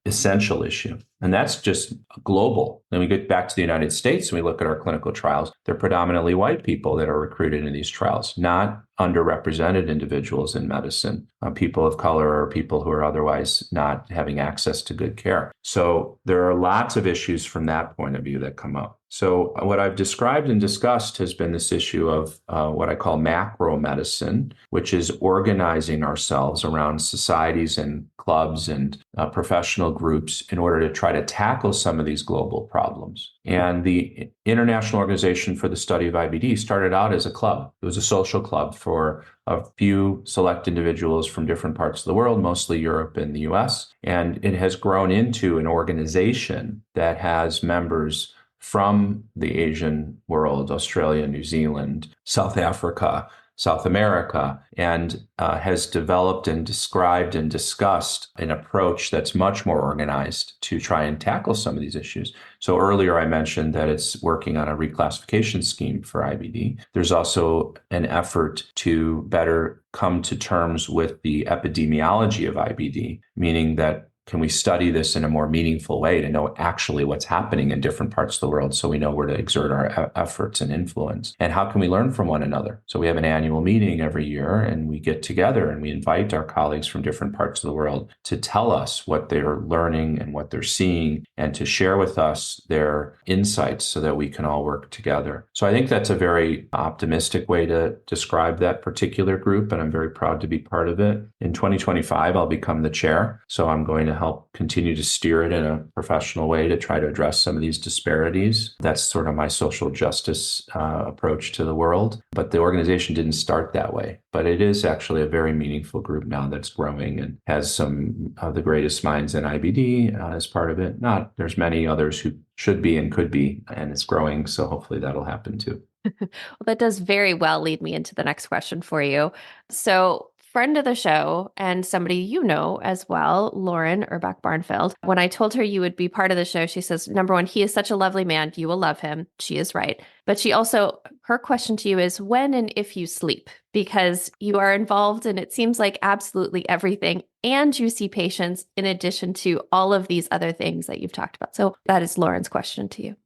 essential issue. And that's just global. Then we get back to the United States and we look at our clinical trials. They're predominantly white people that are recruited in these trials, not underrepresented individuals in medicine, people of color or people who are otherwise not having access to good care. So there are lots of issues from that point of view that come up. So what I've described and discussed has been this issue of what I call macro medicine, which is organizing ourselves around societies and clubs and professional groups in order to try to tackle some of these global problems. And the International Organization for the Study of IBD started out as a club. It was a social club for a few select individuals from different parts of the world, mostly Europe and the US. And it has grown into an organization that has members from the Asian world, Australia, New Zealand, South Africa, South America, and has developed and described and discussed an approach that's much more organized to try and tackle some of these issues. So earlier I mentioned that it's working on a reclassification scheme for IBD. There's also an effort to better come to terms with the epidemiology of IBD, meaning that can we study this in a more meaningful way to know actually what's happening in different parts of the world so we know where to exert our efforts and influence? And how can we learn from one another? So we have an annual meeting every year and we get together and we invite our colleagues from different parts of the world to tell us what they're learning and what they're seeing and to share with us their insights so that we can all work together. So I think that's a very optimistic way to describe that particular group, and I'm very proud to be part of it. In 2025, I'll become the chair. So I'm going to to help continue to steer it in a professional way to try to address some of these disparities. That's sort of my social justice approach to the world. But the organization didn't start that way. But it is actually a very meaningful group now that's growing and has some of the greatest minds in IBD as part of it. There's many others who should be and could be, and it's growing. So hopefully that'll happen too. Well, that does very well lead me into the next question for you. So, friend of the show and somebody you know as well, Lauren Urbach-Barnfeld, when I told her you would be part of the show, she says, number one, he is such a lovely man. You will love him. She is right. But she also, her question to you is when and if you sleep, because you are involved in, it seems like absolutely everything. And you see patients in addition to all of these other things that you've talked about. So that is Lauren's question to you.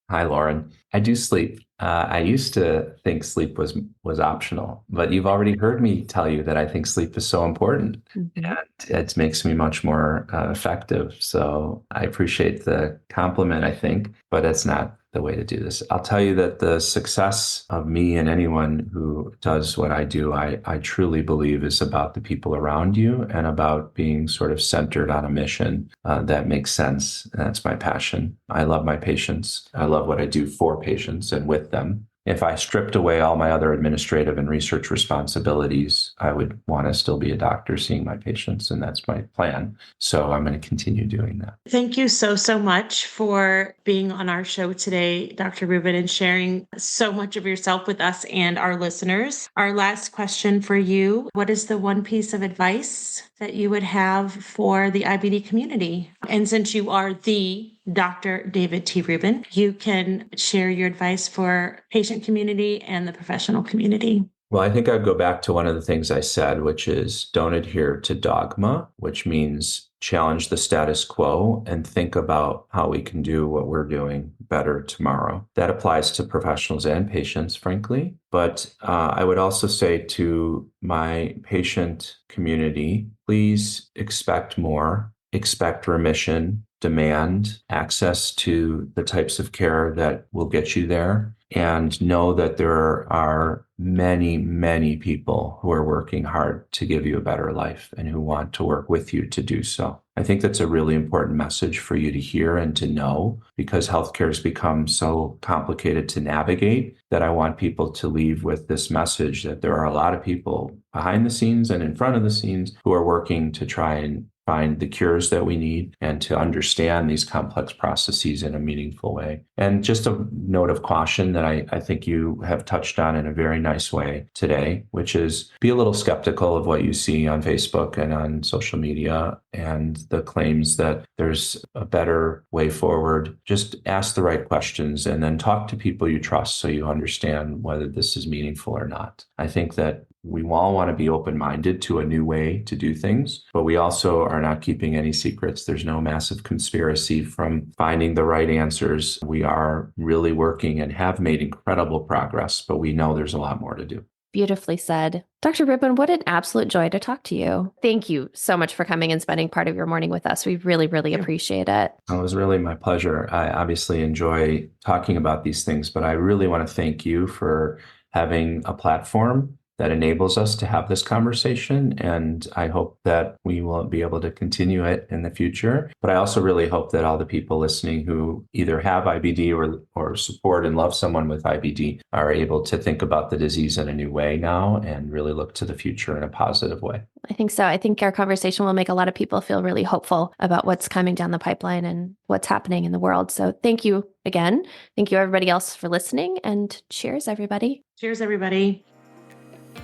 Hi, Lauren. I do sleep. I used to think sleep was optional, but you've already heard me tell you that I think sleep is so important, and it makes me much more effective. So I appreciate the compliment, I think, but it's not the way to do this. I'll tell you that the success of me and anyone who does what I do, I truly believe is about the people around you and about being sort of centered on a mission that makes sense. That's my passion. I love my patients. I love what I do for patients and with them. If I stripped away all my other administrative and research responsibilities, I would want to still be a doctor seeing my patients, and that's my plan. So I'm going to continue doing that. Thank you so much for being on our show today, Dr. Rubin, and sharing so much of yourself with us and our listeners. Our last question for you, what is the one piece of advice that you would have for the IBD community? And since you are the Dr. David T. Rubin, you can share your advice for patient community and the professional community. Well, I think I'd go back to one of the things I said, which is don't adhere to dogma, which means challenge the status quo and think about how we can do what we're doing better tomorrow. That applies to professionals and patients, frankly. But I would also say to my patient community, please expect more, expect remission, demand access to the types of care that will get you there, and know that there are many, many people who are working hard to give you a better life and who want to work with you to do so. I think that's a really important message for you to hear and to know, because healthcare has become so complicated to navigate that I want people to leave with this message that there are a lot of people behind the scenes and in front of the scenes who are working to try and find the cures that we need and to understand these complex processes in a meaningful way. And just a note of caution that I think you have touched on in a very nice way today, which is be a little skeptical of what you see on Facebook and on social media and the claims that there's a better way forward. Just ask the right questions and then talk to people you trust so you understand whether this is meaningful or not. I think that we all want to be open-minded to a new way to do things, but we also are not keeping any secrets. There's no massive conspiracy from finding the right answers. We are really working and have made incredible progress, but we know there's a lot more to do. Beautifully said. Dr. Rubin, what an absolute joy to talk to you. Thank you so much for coming and spending part of your morning with us. We really, really appreciate it. It was really my pleasure. I obviously enjoy talking about these things, but I really want to thank you for having a platform that enables us to have this conversation. And I hope that we will be able to continue it in the future. But I also really hope that all the people listening who either have IBD or support and love someone with IBD are able to think about the disease in a new way now and really look to the future in a positive way. I think so. I think our conversation will make a lot of people feel really hopeful about what's coming down the pipeline and what's happening in the world. So thank you again. Thank you, everybody else, for listening. And cheers, everybody. Cheers, everybody.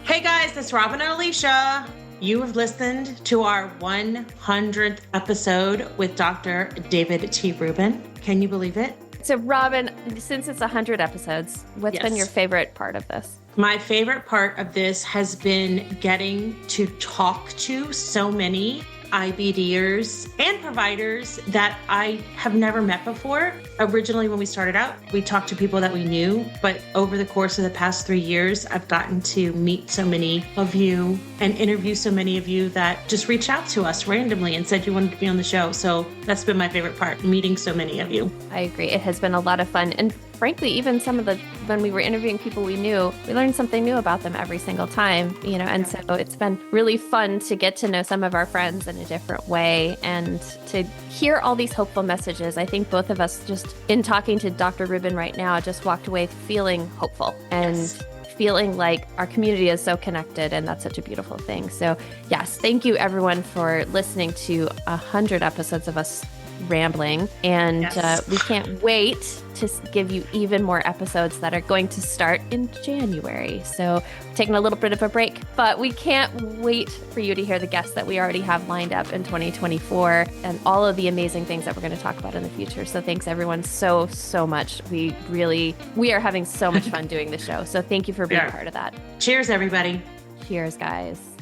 Hey guys, this is Robin and Alicia. You have listened to our 100th episode with Dr. David T. Rubin. Can you believe it? So Robin, since it's 100 episodes, what's been your favorite part of this? My favorite part of this has been getting to talk to so many IBDers and providers that I have never met before. Originally, when we started out, we talked to people that we knew, but over the course of the past 3 years, I've gotten to meet so many of you and interview so many of you that just reached out to us randomly and said you wanted to be on the show. So that's been my favorite part, meeting so many of you. I agree. It has been a lot of fun. And frankly, even when we were interviewing people we knew, we learned something new about them every single time, and so it's been really fun to get to know some of our friends in a different way and to hear all these hopeful messages. I think both of us, just in talking to Dr. Rubin right now, just walked away feeling hopeful and feeling like our community is so connected, and that's such a beautiful thing. So yes, thank you everyone for listening to 100 episodes of us rambling, and we can't wait to give you even more episodes that are going to start in January. So taking a little bit of a break, but we can't wait for you to hear the guests that we already have lined up in 2024 and all of the amazing things that we're going to talk about in the future. So thanks everyone so much. We are having so much fun doing the show. So thank you for being part of that. Cheers, everybody. Cheers, guys.